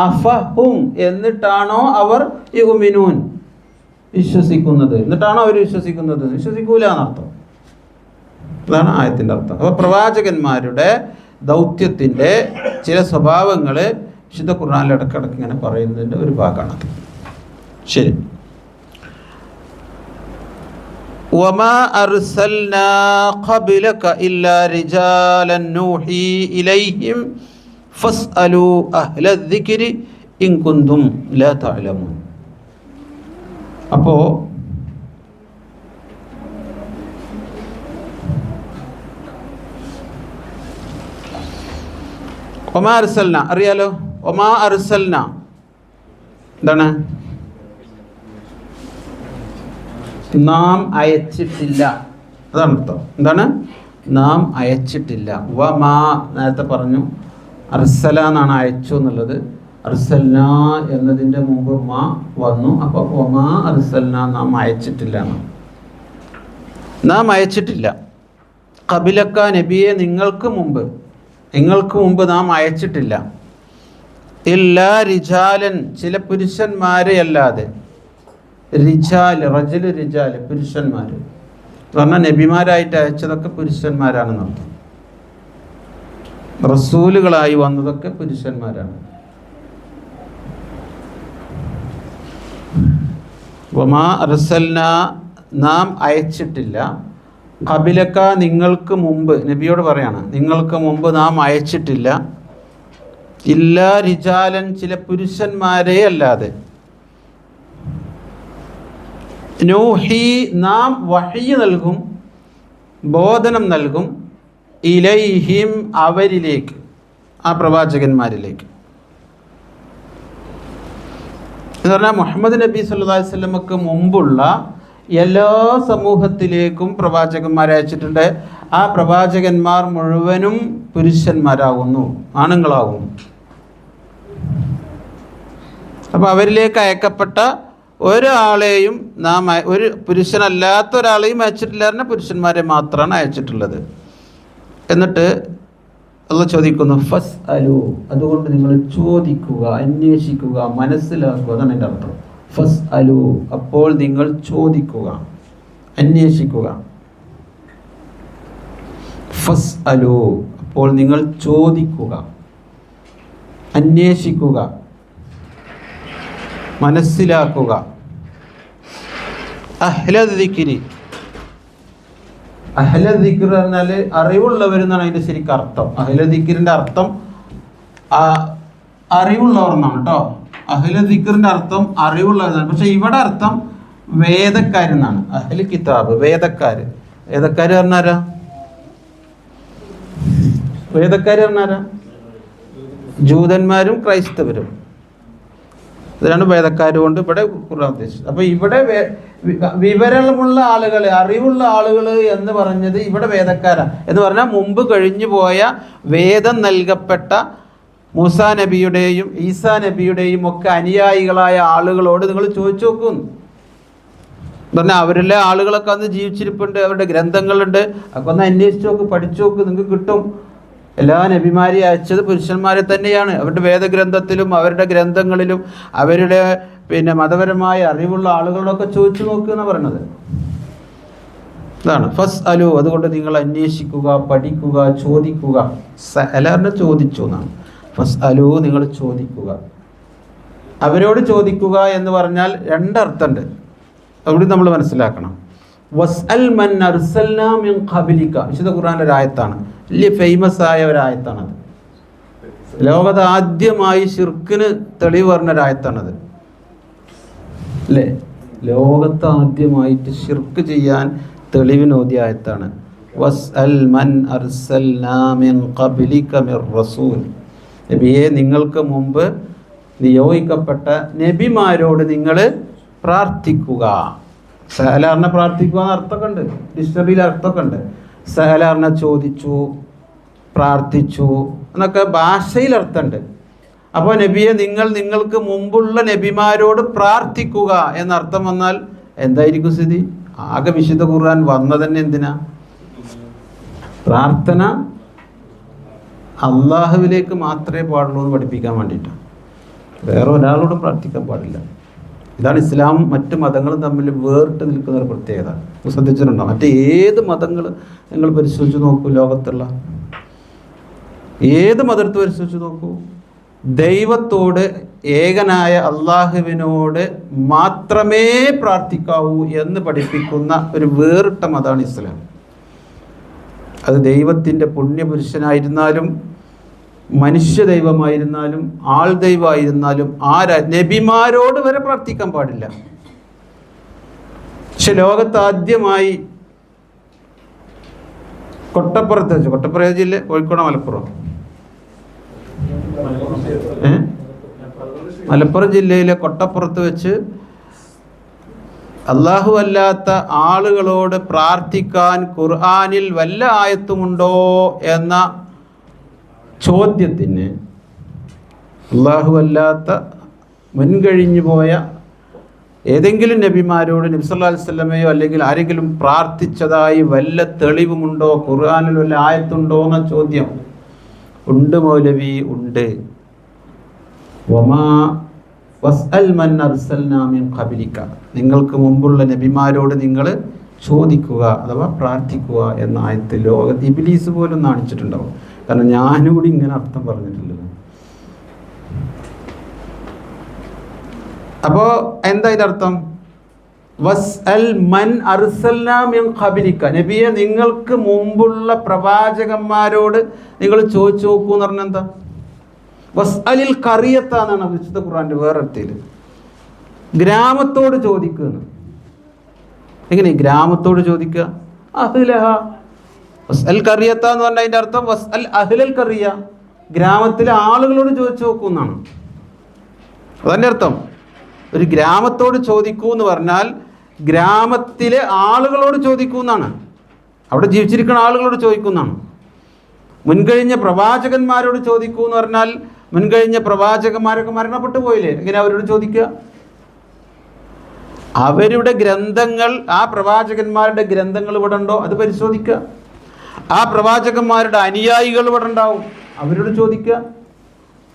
അഫഹും എന്നിട്ടാണോ അവർ യുമിനൂൻ വിശ്വസിക്കുന്നത്, എന്നിട്ടാണോ അവർ വിശ്വസിക്കുന്നത്? വിശ്വസിക്കൂല എന്നർത്ഥം. അതാണ് ആയത്തിൻ്റെ അർത്ഥം. അപ്പോൾ പ്രവാചകന്മാരുടെ ദൗത്യത്തിൻ്റെ ചില സ്വഭാവങ്ങൾ വിശുദ്ധ ഖുർആനിൽ ഇടയ്ക്കിടയ്ക്ക് ഇങ്ങനെ പറയുന്നതിൻ്റെ ഒരു ഭാഗമാണത്. ശരി. വമാ അർസൽനാ ഖബ്ലക ഇല്ലാ റിജാലൻ നൂഹി ഇലൈഹിം ഫസ്അലു അഹ്ലൽ ദിക്രി ഇൻ കുന്തും ലാ തഅലമൂൻ. അപ്പോൾ ഒമാ അർസൽന അറിയാലോ. ഒമാ അർസൽന എന്താണ്? നാം അയച്ചിട്ടില്ല, അതാണ് അർത്ഥം. എന്താണ്? നാം അയച്ചിട്ടില്ല. വമാ നേരത്തെ പറഞ്ഞു, അർസല എന്നാണ് അയച്ചു എന്നുള്ളത്. അർസൽന എന്നതിൻ്റെ മുമ്പ് മാ വന്നു. അപ്പോൾ വമാ അർസൽന നാം അയച്ചിട്ടില്ല എന്നാണ്. നാം അയച്ചിട്ടില്ല. ഖബിലക്ക നബിയെ നിങ്ങൾക്ക് മുമ്പ് നാം അയച്ചിട്ടില്ല. ഇല്ലാ റിജാലൻ ചില പുരുഷന്മാരെ അല്ലാതെ. റിജാൽ പുരുഷന്മാർ പറഞ്ഞാൽ നബിമാരായിട്ട് അയച്ചതൊക്കെ പുരുഷന്മാരാണെന്നർത്ഥം. റസൂലുകളായി വന്നതൊക്കെ പുരുഷന്മാരാണ്. വമാ അർസൽന നാം അയച്ചിട്ടില്ല. ഖബിലക്ക നിങ്ങൾക്ക് മുമ്പ്, നബിയോട് പറയാണ്, നിങ്ങൾക്ക് മുമ്പ് നാം അയച്ചിട്ടില്ല. ഇല്ലാ റിജാലൻ ചില പുരുഷന്മാരെ അല്ലാതെ. നൂഹി നാം വഹ്യ് നൽകും, ബോധനം നൽകും, ഇലൈഹിം അവരിലേക്ക്, ആ പ്രവാചകന്മാരിലേക്ക്. എന്ന് പറഞ്ഞാൽ മുഹമ്മദ് നബി സല്ലല്ലാഹു അലൈഹി വസല്ലമക്ക് മുമ്പുള്ള എല്ലാ സമൂഹത്തിലേക്കും പ്രവാചകന്മാരെ അയച്ചിട്ടുണ്ട്. ആ പ്രവാചകന്മാർ മുഴുവനും പുരുഷന്മാരാകുന്നു, ആണുങ്ങളാകുന്നു. അപ്പോൾ അവരിലേക്ക് അയക്കപ്പെട്ട ഒരാളെയും നാം, ഒരു പുരുഷനല്ലാത്ത ഒരാളെയും അയച്ചിട്ടില്ല. പറഞ്ഞാൽ പുരുഷന്മാരെ മാത്രമാണ് അയച്ചിട്ടുള്ളത്. എന്നിട്ട് അള്ളാഹ് ചോദിക്കുന്നു, ഫസ് അലു, അതുകൊണ്ട് നിങ്ങൾ ചോദിക്കുക, അന്വേഷിക്കുക, മനസ്സിലാക്കുക. അതാണ് എൻ്റെ അർത്ഥം. ഫസ് അലു, അപ്പോൾ നിങ്ങൾ ചോദിക്കുക, അന്വേഷിക്കുക. ഫസ് അലു, അപ്പോൾ നിങ്ങൾ ചോദിക്കുക, അന്വേഷിക്കുക, മനസ്സിലാക്കുക. അഹ്ലൽ ദിക്രി, അഹ്ലൽ ദിക്ർ പറഞ്ഞാൽ അറിവുള്ളവരെന്നാണ് അതിൻ്റെ ശരിക്കും അർത്ഥം. അഹ്ലൽ ദിക്റിൻ്റെ അർത്ഥം അറിവുള്ളവർ എന്നാണ് കേട്ടോ. അഹ്ലൽ ദിക്റിൻ്റെ അർത്ഥം അറിവുള്ളവരെന്നാണ്. പക്ഷെ ഇവിടെ അർത്ഥം വേദക്കാരെന്നാണ്. അഹ്ലു കിതാബ്, വേദക്കാര്. വേദക്കാര് പറഞ്ഞാരാ? വേദക്കാര് പറഞ്ഞാരാ? ജൂതന്മാരും ക്രൈസ്തവരും. ഇതിലാണ് വേദക്കാർ കൊണ്ട് ഇവിടെ ഖുർആൻ ഉദ്ദേശിച്ചത്. അപ്പോൾ ഇവിടെ വിവരമുള്ള ആളുകൾ, അറിവുള്ള ആളുകൾ എന്ന് പറഞ്ഞത് ഇവിടെ വേദക്കാരാണ്. എന്ന് പറഞ്ഞാൽ മുമ്പ് കഴിഞ്ഞു പോയ വേദം നൽകപ്പെട്ട മൂസാ നബിയുടെയും ഈസാ നബിയുടെയും ഒക്കെ അനുയായികളായ ആളുകളോട് നിങ്ങൾ ചോദിച്ചു നോക്കും. പറഞ്ഞാൽ അവരിലെ ആളുകളൊക്കെ അന്ന് ജീവിച്ചിരിപ്പുണ്ട്, അവരുടെ ഗ്രന്ഥങ്ങളുണ്ട്. അതൊക്കെ ഒന്ന് അന്വേഷിച്ച് നോക്ക്, പഠിച്ചു നോക്ക്, നിങ്ങൾക്ക് കിട്ടും. എല്ലാ നബിമാരെയും അയച്ചത് പുരുഷന്മാരെ തന്നെയാണ്. അവരുടെ വേദഗ്രന്ഥത്തിലും അവരുടെ ഗ്രന്ഥങ്ങളിലും അവരുടെ മതപരമായ അറിവുള്ള ആളുകളോടൊക്കെ ചോദിച്ചു നോക്കുക എന്ന് പറയുന്നത്. ഇതാണ് ഫസ് അലു, അതുകൊണ്ട് നിങ്ങൾ അന്വേഷിക്കുക, പഠിക്കുക, ചോദിക്കുക. എല്ലാവരും ചോദിച്ചു എന്നാണ്. ഫസ് അലു, നിങ്ങൾ ചോദിക്കുക. അവരോട് ചോദിക്കുക എന്ന് പറഞ്ഞാൽ രണ്ടർത്ഥമുണ്ട്, അവിടെ നമ്മൾ മനസ്സിലാക്കണം. വസ്അൽ മൻ അർസൽനാ മിൻ ഖബ്ലിക, വിശുദ്ധ ഖുർആനിലെ ഒരു ആയത്താണ്, വലിയ ഫേമസ് ആയ ഒരു ആയത്താണത്. ലോകത്ത് ആദ്യമായി ശിർക്കിന് തെളിവ് പറഞ്ഞൊരായത്താണത് അല്ലേ? ലോകത്ത് ആദ്യമായിട്ട് ശിർക്ക് ചെയ്യാൻ തെളിവിനോദിയ ആയത്താണ്. വസ്അൽ മൻ അർസൽനാ മിൻ ഖബ്ലിക മിർ റസൂൽ. നബിയെ, നിങ്ങൾക്ക് മുമ്പ് നിയോഗിക്കപ്പെട്ട നബിമാരോട് നിങ്ങൾ പ്രാർത്ഥിക്കുക. സഹലാറിനെ പ്രാർത്ഥിക്കുക എന്ന് അർത്ഥമൊക്കെ ഉണ്ട്, ഡിക്ഷണറിയിൽ അർത്ഥമൊക്കെ ഉണ്ട്. സഹലാറിനെ ചോദിച്ചു, പ്രാർത്ഥിച്ചു എന്നൊക്കെ ഭാഷയിൽ അർത്ഥമുണ്ട്. അപ്പോൾ നബിയെ, നിങ്ങൾക്ക് മുമ്പുള്ള നബിമാരോട് പ്രാർത്ഥിക്കുക എന്നർത്ഥം വന്നാൽ എന്തായിരിക്കും സ്ഥിതി? ആകെ വിശുദ്ധ ഖുർആൻ വന്നത് തന്നെ എന്തിനാ? പ്രാർത്ഥന അള്ളാഹുവിലേക്ക് മാത്രമേ പാടുള്ളൂ എന്ന് പഠിപ്പിക്കാൻ വേണ്ടിയിട്ടാണ്. വേറെ ഒരാളോടും പ്രാർത്ഥിക്കാൻ പാടില്ല. ഇതാണ് ഇസ്ലാമും മറ്റ് മതങ്ങളും തമ്മിൽ വേറിട്ട് നിൽക്കുന്ന ഒരു പ്രത്യേകത. ശ്രദ്ധിച്ചിട്ടുണ്ടോ? മറ്റേ ഏത് മതങ്ങൾ നിങ്ങൾ പരിശോധിച്ച് നോക്കൂ, ലോകത്തുള്ള ഏത് മതത്തെ പരിശോധിച്ച് നോക്കൂ, ദൈവത്തോട്, ഏകനായ അള്ളാഹുവിനോട് മാത്രമേ പ്രാർത്ഥിക്കാവൂ എന്ന് പഠിപ്പിക്കുന്ന ഒരു വേറിട്ട മതമാണ് ഇസ്ലാം. അത് ദൈവത്തിൻ്റെ പുണ്യപുരുഷനായിരുന്നാലും മനുഷ്യ ദൈവമായിരുന്നാലും ആൾ ദൈവമായിരുന്നാലും നബിമാരോട് വരെ പ്രാർത്ഥിക്കാൻ പാടില്ല. പക്ഷെ ലോകത്ത് ആദ്യമായി കൊട്ടപ്പുറത്ത് വെച്ച്, കൊട്ടപ്പുറം ജില്ല കോഴിക്കോട് മലപ്പുറം മലപ്പുറം ജില്ലയിലെ കൊട്ടപ്പുറത്ത് വെച്ച് അല്ലാഹു അല്ലാത്ത ആളുകളോട് പ്രാർത്ഥിക്കാൻ ഖുർആനിൽ വല്ല ആയത്തുമുണ്ടോ എന്ന ചോദ്യത്തിന് അല്ലാഹു അല്ലാത്ത മുൻകഴിഞ്ഞു പോയ ഏതെങ്കിലും നബിമാരോട് നബി സല്ലല്ലാഹു അലൈഹി വസല്ലമയോ അല്ലെങ്കിൽ ആരെങ്കിലും പ്രാർത്ഥിച്ചതായി വല്ല തെളിവുമുണ്ടോ, ഖുർആനിൽ വല്ല ആയത്തുണ്ടോ എന്ന ചോദ്യം. ഉണ്ട് മൗലവി, ഉണ്ട്. വമാ വസ്അൽ മൻ അർസൽനാ മിൻ ഖബ്ലിക, നിങ്ങൾക്ക് മുമ്പുള്ള നബിമാരോട് നിങ്ങൾ ചോദിക്കുക അഥവാ പ്രാർത്ഥിക്കുക എന്ന ആയത്തിൽ ലോകത്ത് ഇബ്ലീസ് പോലും നാണിച്ചിട്ടുണ്ടാവും. കാരണം ഞാനും കൂടി ഇങ്ങനെ അർത്ഥം പറഞ്ഞിട്ടുള്ളത്. അപ്പോൾ എന്താ ഇതിൻ്റെ അർത്ഥം? വസ്അൽ മൻ അർസൽനാ മിൻ ഖബ്ലിക, നബിയെ നിങ്ങൾക്ക് മുമ്പുള്ള പ്രവാചകന്മാരോട് നിങ്ങൾ ചോദിച്ചു നോക്കൂ എന്ന് പറഞ്ഞാൽ എന്താ? വസ്അലിൽ ഖറിയത്ത എന്നാണ് വിശുദ്ധ ഖുർആന്റെ വേറൊരുത്തിൽ. ഗ്രാമത്തോട് ചോദിക്കുകയാണ്. എങ്ങനെ ഗ്രാമത്തോട് ചോദിക്കുക? അഹ്ലഹ. വസ്അൽ ഖറിയത്ത എന്ന് പറഞ്ഞാൽ അതിൻ്റെ അർത്ഥം വസ്അൽ അഹ്ലൽ ഖറിയ, ഗ്രാമത്തിലെ ആളുകളോട് ചോദിച്ചു നോക്കൂ എന്നാണ്. അതൻ്റെ അർത്ഥം. ഒരു ഗ്രാമത്തോട് ചോദിക്കൂ എന്ന് പറഞ്ഞാൽ ഗ്രാമത്തിലെ ആളുകളോട് ചോദിക്കൂ എന്നാണ്. അവിടെ ജീവിച്ചിരിക്കുന്ന ആളുകളോട് ചോദിക്കുന്നതാണ്. മുൻകഴിഞ്ഞ പ്രവാചകന്മാരോട് ചോദിക്കൂ എന്ന് പറഞ്ഞാൽ മുൻകഴിഞ്ഞ പ്രവാചകന്മാരൊക്കെ മരണപ്പെട്ടു പോയില്ലേ, എങ്ങനെ അവരോട് ചോദിക്കുക? അവരുടെ ഗ്രന്ഥങ്ങൾ, ആ പ്രവാചകന്മാരുടെ ഗ്രന്ഥങ്ങൾ ഇവിടെ ഉണ്ടോ അത് പരിശോധിക്കുക. ആ പ്രവാചകന്മാരുടെ അനുയായികൾ ഇവിടെ ഉണ്ടാവും, അവരോട് ചോദിക്കുക.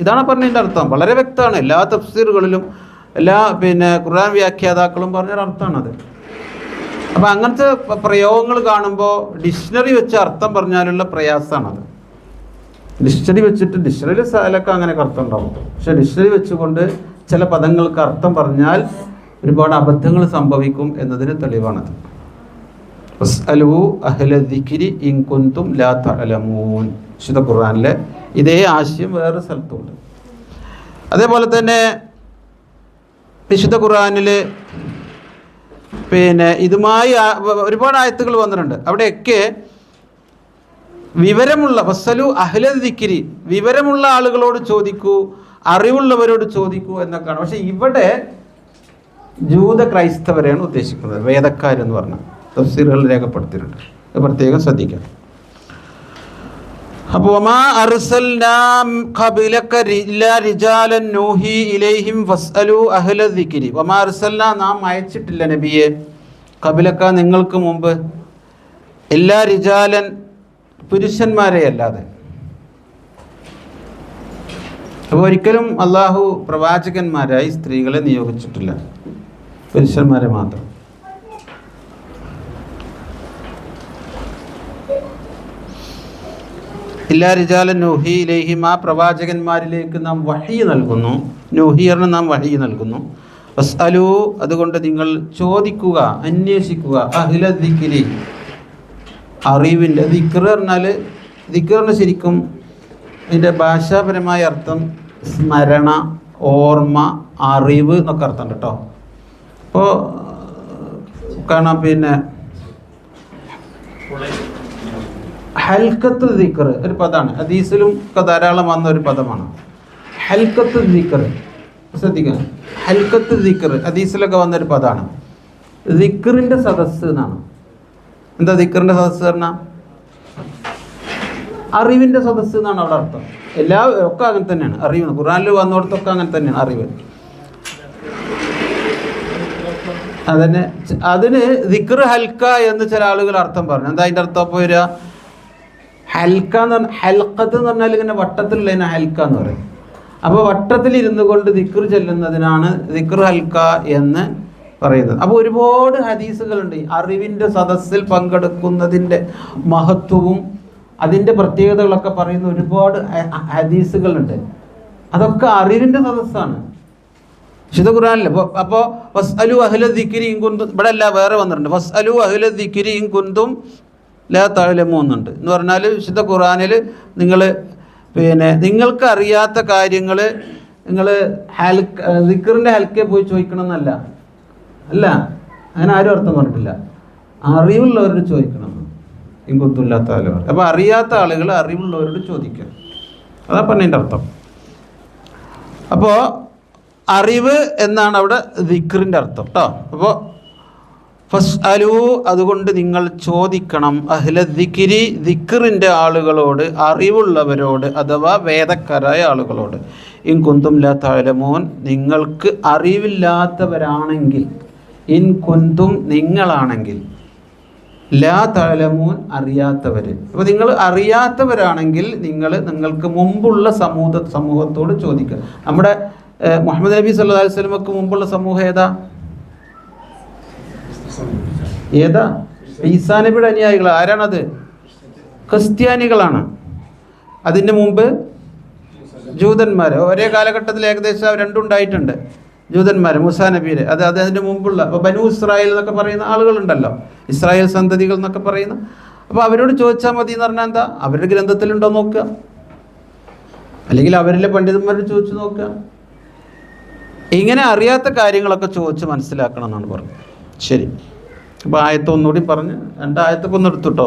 ഇതാണ് പറഞ്ഞതിൻ്റെ അർത്ഥം. വളരെ വ്യക്തമാണ്. എല്ലാ തഫ്സീറുകളിലും എല്ലാ ഖുർആൻ വ്യാഖ്യാതാക്കളും പറഞ്ഞൊരർത്ഥമാണത്. അപ്പം അങ്ങനത്തെ പ്രയോഗങ്ങൾ കാണുമ്പോൾ ഡിക്ഷണറി വെച്ച് അർത്ഥം പറഞ്ഞാലുള്ള പ്രയാസമാണത്. ഡിക്ഷണറി വെച്ചിട്ട് ഡിക്ഷണറി സ്ഥലമൊക്കെ അങ്ങനെയൊക്കെ അർത്ഥം ഉണ്ടാവും. പക്ഷെ ഡിക്ഷണറി വെച്ചുകൊണ്ട് ചില പദങ്ങൾക്ക് അർത്ഥം പറഞ്ഞാൽ ഒരുപാട് അബദ്ധങ്ങൾ സംഭവിക്കും എന്നതിന് തെളിവാണത്. വസ്അലൂ അഹ്ല ദിക്രി ഇൻ കുന്തും ലാ തഅലമൂൻ. വിശുദ്ധ ഖുർആനിലെ ഇതേ ആശയം വേറെ സ്ഥലത്തുണ്ട്. അതേപോലെ തന്നെ വിശുദ്ധ ഖുർആനിൽ ഇതുമായി ഒരുപാട് ആയത്തുകൾ വന്നിട്ടുണ്ട്. അവിടെയൊക്കെ വിവരമുള്ള വസ്സലു അഹ്ല ദിക്രി, വിവരമുള്ള ആളുകളോട് ചോദിക്കൂ, അറിവുള്ളവരോട് ചോദിക്കൂ എന്നൊക്കെയാണ്. പക്ഷെ ഇവിടെ ജൂത ക്രൈസ്തവരെയാണ് ഉദ്ദേശിക്കുന്നത്, വേദക്കാരെന്ന് പറഞ്ഞാൽ തഫ്സീറുകൾ രേഖപ്പെടുത്തിയിട്ടുണ്ട്. അത് പ്രത്യേകം ശ്രദ്ധിക്കാം. അപ്പോൾ വമാ അർസൽനാ ഖബ്ലക ഇല്ലാ റിജാലൻ നൂഹി ഇലൈഹിം ഫസ്അലു അഹ്ല ദിക്രി. വമാ അർസൽനാ, നാം അയച്ചിട്ടില്ല നബിയെ, ഖബ്ലക നിങ്ങൾക്ക് മുമ്പ്, ഇല്ലാ റിജാലൻ പുരുഷന്മാരെ അല്ലാതെ. അപ്പോൾ ഒരിക്കലും അള്ളാഹു പ്രവാചകന്മാരായി സ്ത്രീകളെ നിയോഗിച്ചിട്ടില്ല, പുരുഷന്മാരെ മാത്രം. ഇല്ലാ റിജാലൻ നൂഹി ഇലൈഹിം, ആ പ്രവാചകന്മാരിലേക്ക് നാം വഹി നൽകുന്നു. നൂഹിയറിന് നാം വഹി നൽകുന്നു. വസ്അലു, അതുകൊണ്ട് നിങ്ങൾ ചോദിക്കുക, അന്വേഷിക്കുക. അഹ്ല ദിക്രി, അറിവിൻ്റെ. ദിക്ർ പറഞ്ഞാൽ ദിക്റിന് ശരിക്കും ഇതിൻ്റെ ഭാഷാപരമായ അർത്ഥം സ്മരണ, ഓർമ്മ, അറിവ് എന്നൊക്കെ അർത്ഥമുണ്ട് കേട്ടോ. അപ്പോൾ കാണാം, പിന്നെ ഹൽക്കത്ത് ദിക്ർ ഒരു പദമാണ്, ഹദീസിലും ഒക്കെ ധാരാളം വന്ന ഒരു പദമാണ് ഹൽക്കത്ത് ദിക്ർ. ശ്രദ്ധിക്കുക, ഹൽക്കത്ത് ദിക്ർ ഹദീസിലൊക്കെ വന്നൊരു പദമാണ്. ദിക്റിൻ്റെ സദസ്സ് എന്നാണ്. എന്താ ദിക്റിൻ്റെ സദസ്സ് പറഞ്ഞാൽ? അറിവിൻ്റെ സദസ്സ് എന്നാണ് അവിടെ അർത്ഥം. ഒക്കെ അങ്ങനെ തന്നെയാണ്. അറിവ് ഖുർആനിൽ വന്നിടത്തൊക്കെ അങ്ങനെ തന്നെയാണ് അറിവ്. അതന്നെ അതിന് ദിക്ർ ഹൽക്ക എന്ന് ചില ആളുകൾ അർത്ഥം പറഞ്ഞു. എന്താ അതിൻ്റെ അർത്ഥം? അപ്പോൾ വരിക ഹൽക്ക എന്ന് പറഞ്ഞാൽ, ഹൽക്കത്ത് എന്ന് പറഞ്ഞാൽ ഇങ്ങനെ വട്ടത്തിലുള്ളതിനെ ഹൽക്ക എന്ന് പറയും. അപ്പോൾ വട്ടത്തിലിരുന്നു കൊണ്ട് ദിക്ർ ചെല്ലുന്നതിനാണ് ദിക്ർ ഹൽക്ക എന്ന് പറയുന്നത്. അപ്പോൾ ഒരുപാട് ഹദീസുകളുണ്ട് അറിവിൻ്റെ സദസ്സിൽ പങ്കെടുക്കുന്നതിൻ്റെ മഹത്വവും അതിൻ്റെ പ്രത്യേകതകളൊക്കെ പറയുന്ന ഒരുപാട് ഹദീസുകളുണ്ട്. അതൊക്കെ അറിവിൻ്റെ സദസ്സാണ്. വിശുദ്ധ ഖുർആനിൽ അപ്പോൾ വസ്അലു അഹ്ല ദിക്രി ഇൻ കുന്തും, ഇവിടെ അല്ല വേറെ വന്നിട്ടുണ്ട്, വസ്അലു അഹ്ല ദിക്രി ഇൻ കുന്തും ലാ തഅലമൂൻ എന്നുണ്ട്. എന്ന് പറഞ്ഞാൽ വിശുദ്ധ ഖുർആനിൽ നിങ്ങൾ പിന്നെ നിങ്ങൾക്ക് അറിയാത്ത കാര്യങ്ങൾ നിങ്ങൾ ദിക്റിൻ്റെ ഹൽക്കയിൽ പോയി ചോദിക്കണം എന്നല്ല. അല്ല, അങ്ങനെ ആരും അർത്ഥം പറഞ്ഞിട്ടില്ല. അറിവുള്ളവരോട് ചോദിക്കണം ഇൻകുന്തുല്ലാത്ത ആളുകൾ. അപ്പോൾ അറിയാത്ത ആളുകൾ അറിവുള്ളവരോട് ചോദിക്കുക, അതാ പറഞ്ഞതിൻ്റെ അർത്ഥം. അപ്പോൾ അറിവ് എന്നാണ് അവിടെ ദിക്റിൻ്റെ അർത്ഥം കേട്ടോ. അപ്പോൾ ഫസ്അലു, അതുകൊണ്ട് നിങ്ങൾ ചോദിക്കണം, അഹ്ല ദിക്രി, ദിക്റിൻ്റെ ആളുകളോട്, അറിവുള്ളവരോട് അഥവാ വേദക്കാരായ ആളുകളോട്, ഇൻ കുന്തും ലാ തഅലമൂൻ, നിങ്ങൾക്ക് അറിവില്ലാത്തവരാണെങ്കിൽ, ഇൻ കുന്തും നിങ്ങളാണെങ്കിൽ, ലാ തഅലമൂൻ അറിയാത്തവർ. അപ്പോൾ നിങ്ങൾ അറിയാത്തവരാണെങ്കിൽ നിങ്ങൾക്ക് മുമ്പുള്ള സമൂഹത്തോട് ചോദിക്കുക. നമ്മുടെ മുഹമ്മദ് നബി സല്ലല്ലാഹു അലൈഹി വസല്ലമക്ക് മുമ്പുള്ള സമൂഹം ഏതാ? ഈസാ നബിയുടെ അനുയായികൾ. ആരാണത്? ക്രിസ്ത്യാനികളാണ്. അതിന് മുമ്പ് ജൂതന്മാർ. ഒരേ കാലഘട്ടത്തിൽ ഏകദേശം രണ്ടുണ്ടായിട്ടുണ്ട്. ജൂതന്മാർ, മൂസാ നബിയുടെ, അതിന് മുമ്പുള്ള ബനു ഇസ്രായേൽ എന്നൊക്കെ പറയുന്ന ആളുകളുണ്ടല്ലോ, ഇസ്രായേൽ സന്തതികൾ എന്നൊക്കെ പറയുന്ന. അപ്പോൾ അവരോട് ചോദിച്ചാൽ മതി എന്ന് പറഞ്ഞാൽ എന്താ? അവരുടെ ഗ്രന്ഥത്തിലുണ്ടോ നോക്കുക, അല്ലെങ്കിൽ അവരിലെ പണ്ഡിതന്മാരോട് ചോദിച്ചു നോക്കുക. ഇങ്ങനെ അറിയാത്ത കാര്യങ്ങളൊക്കെ ചോദിച്ച് മനസ്സിലാക്കണം എന്നാണ് പറഞ്ഞത്. ശരി, അപ്പോൾ ആയത്ത് ഒന്നുകൂടി പറഞ്ഞ് രണ്ടായത്തൊക്കെ ഒന്ന് എടുത്തുട്ടോ.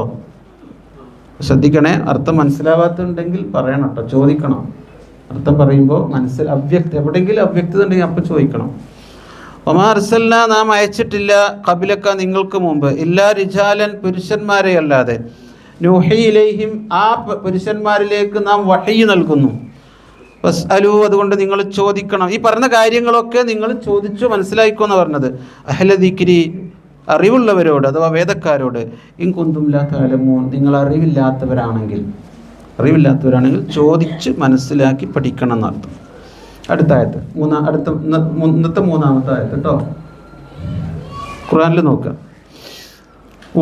ശ്രദ്ധിക്കണേ, അർത്ഥം മനസ്സിലാവാത്തുണ്ടെങ്കിൽ പറയണം കേട്ടോ, ചോദിക്കണം. അർത്ഥം പറയുമ്പോൾ എവിടെയെങ്കിലും അവ്യക്തത ഉണ്ടെങ്കിൽ അപ്പോൾ ചോദിക്കണം. ഒമാ അർസൽന, നാം അയച്ചിട്ടില്ല, ഖബലക നിങ്ങൾക്ക് മുമ്പ്, ഇല്ലാ റിജാലൻ പുരുഷന്മാരെ അല്ലാതെ, നൂഹി ഇലൈഹിം ആ പുരുഷന്മാരിലേക്ക് നാം വഹയി നൽകുന്നു. ഫസ്അലു, അതുകൊണ്ട് നിങ്ങൾ ചോദിക്കണം. ഈ പറഞ്ഞ കാര്യങ്ങളൊക്കെ നിങ്ങൾ ചോദിച്ചു മനസ്സിലായിക്കോന്ന് പറഞ്ഞത്. അഹ്ല ദിക്രി, അറിവുള്ളവരോട് അഥവാ വേദക്കാരോട്, ഇൻ കുന്തും ലാ തഅലമൂൻ, നിങ്ങൾ അറിവില്ലാത്തവരാണെങ്കിൽ ചോദിച്ച് മനസ്സിലാക്കി പഠിക്കണം എന്നർത്ഥം. അടുത്ത ആയത്ത് ഇന്നത്തെ മൂന്നാമത്തെ ആയത്ത് കേട്ടോ. ഖുർആനിൽ നോക്കുക.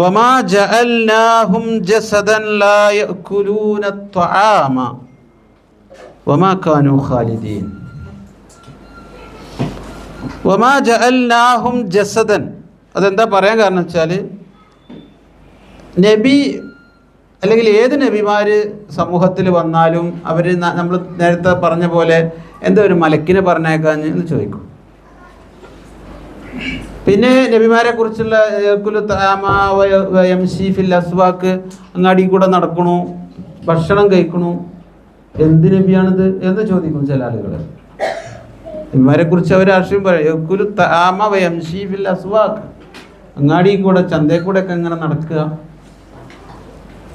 വമാ ജഅൽനാഹും ജസദൻ ലാ യഅകുലൂന അത്ത്വആമ വമാ കാനൂ ഖാലിദീൻ. വമാ ജഅൽനാഹും ജസദൻ, അതെന്താ പറയാൻ കാരണം വെച്ചാൽ, നബി അല്ലെങ്കിൽ ഏത് നബിമാർ സമൂഹത്തിൽ വന്നാലും അവർ നമ്മൾ നേരത്തെ പറഞ്ഞ പോലെ എന്താ ഒരു മലക്കിനെ പറഞ്ഞേക്കാൻ എന്ന് ചോദിക്കും. പിന്നെ നബിമാരെ കുറിച്ചുള്ള അസ്വാക്ക്, അങ്ങാടി കൂടെ നടക്കണു, ഭക്ഷണം കഴിക്കണു, എന്ത് നബിയാണിത് എന്ന് ചോദിക്കും ചില ആളുകൾ. നബിമാരെ കുറിച്ച് അവർ ആശയം പറയും, അസ്വാക്ക്, അങ്ങാടി കൂടെ ചന്തയിൽ കൂടെ ഒക്കെ ഇങ്ങനെ നടക്കുക,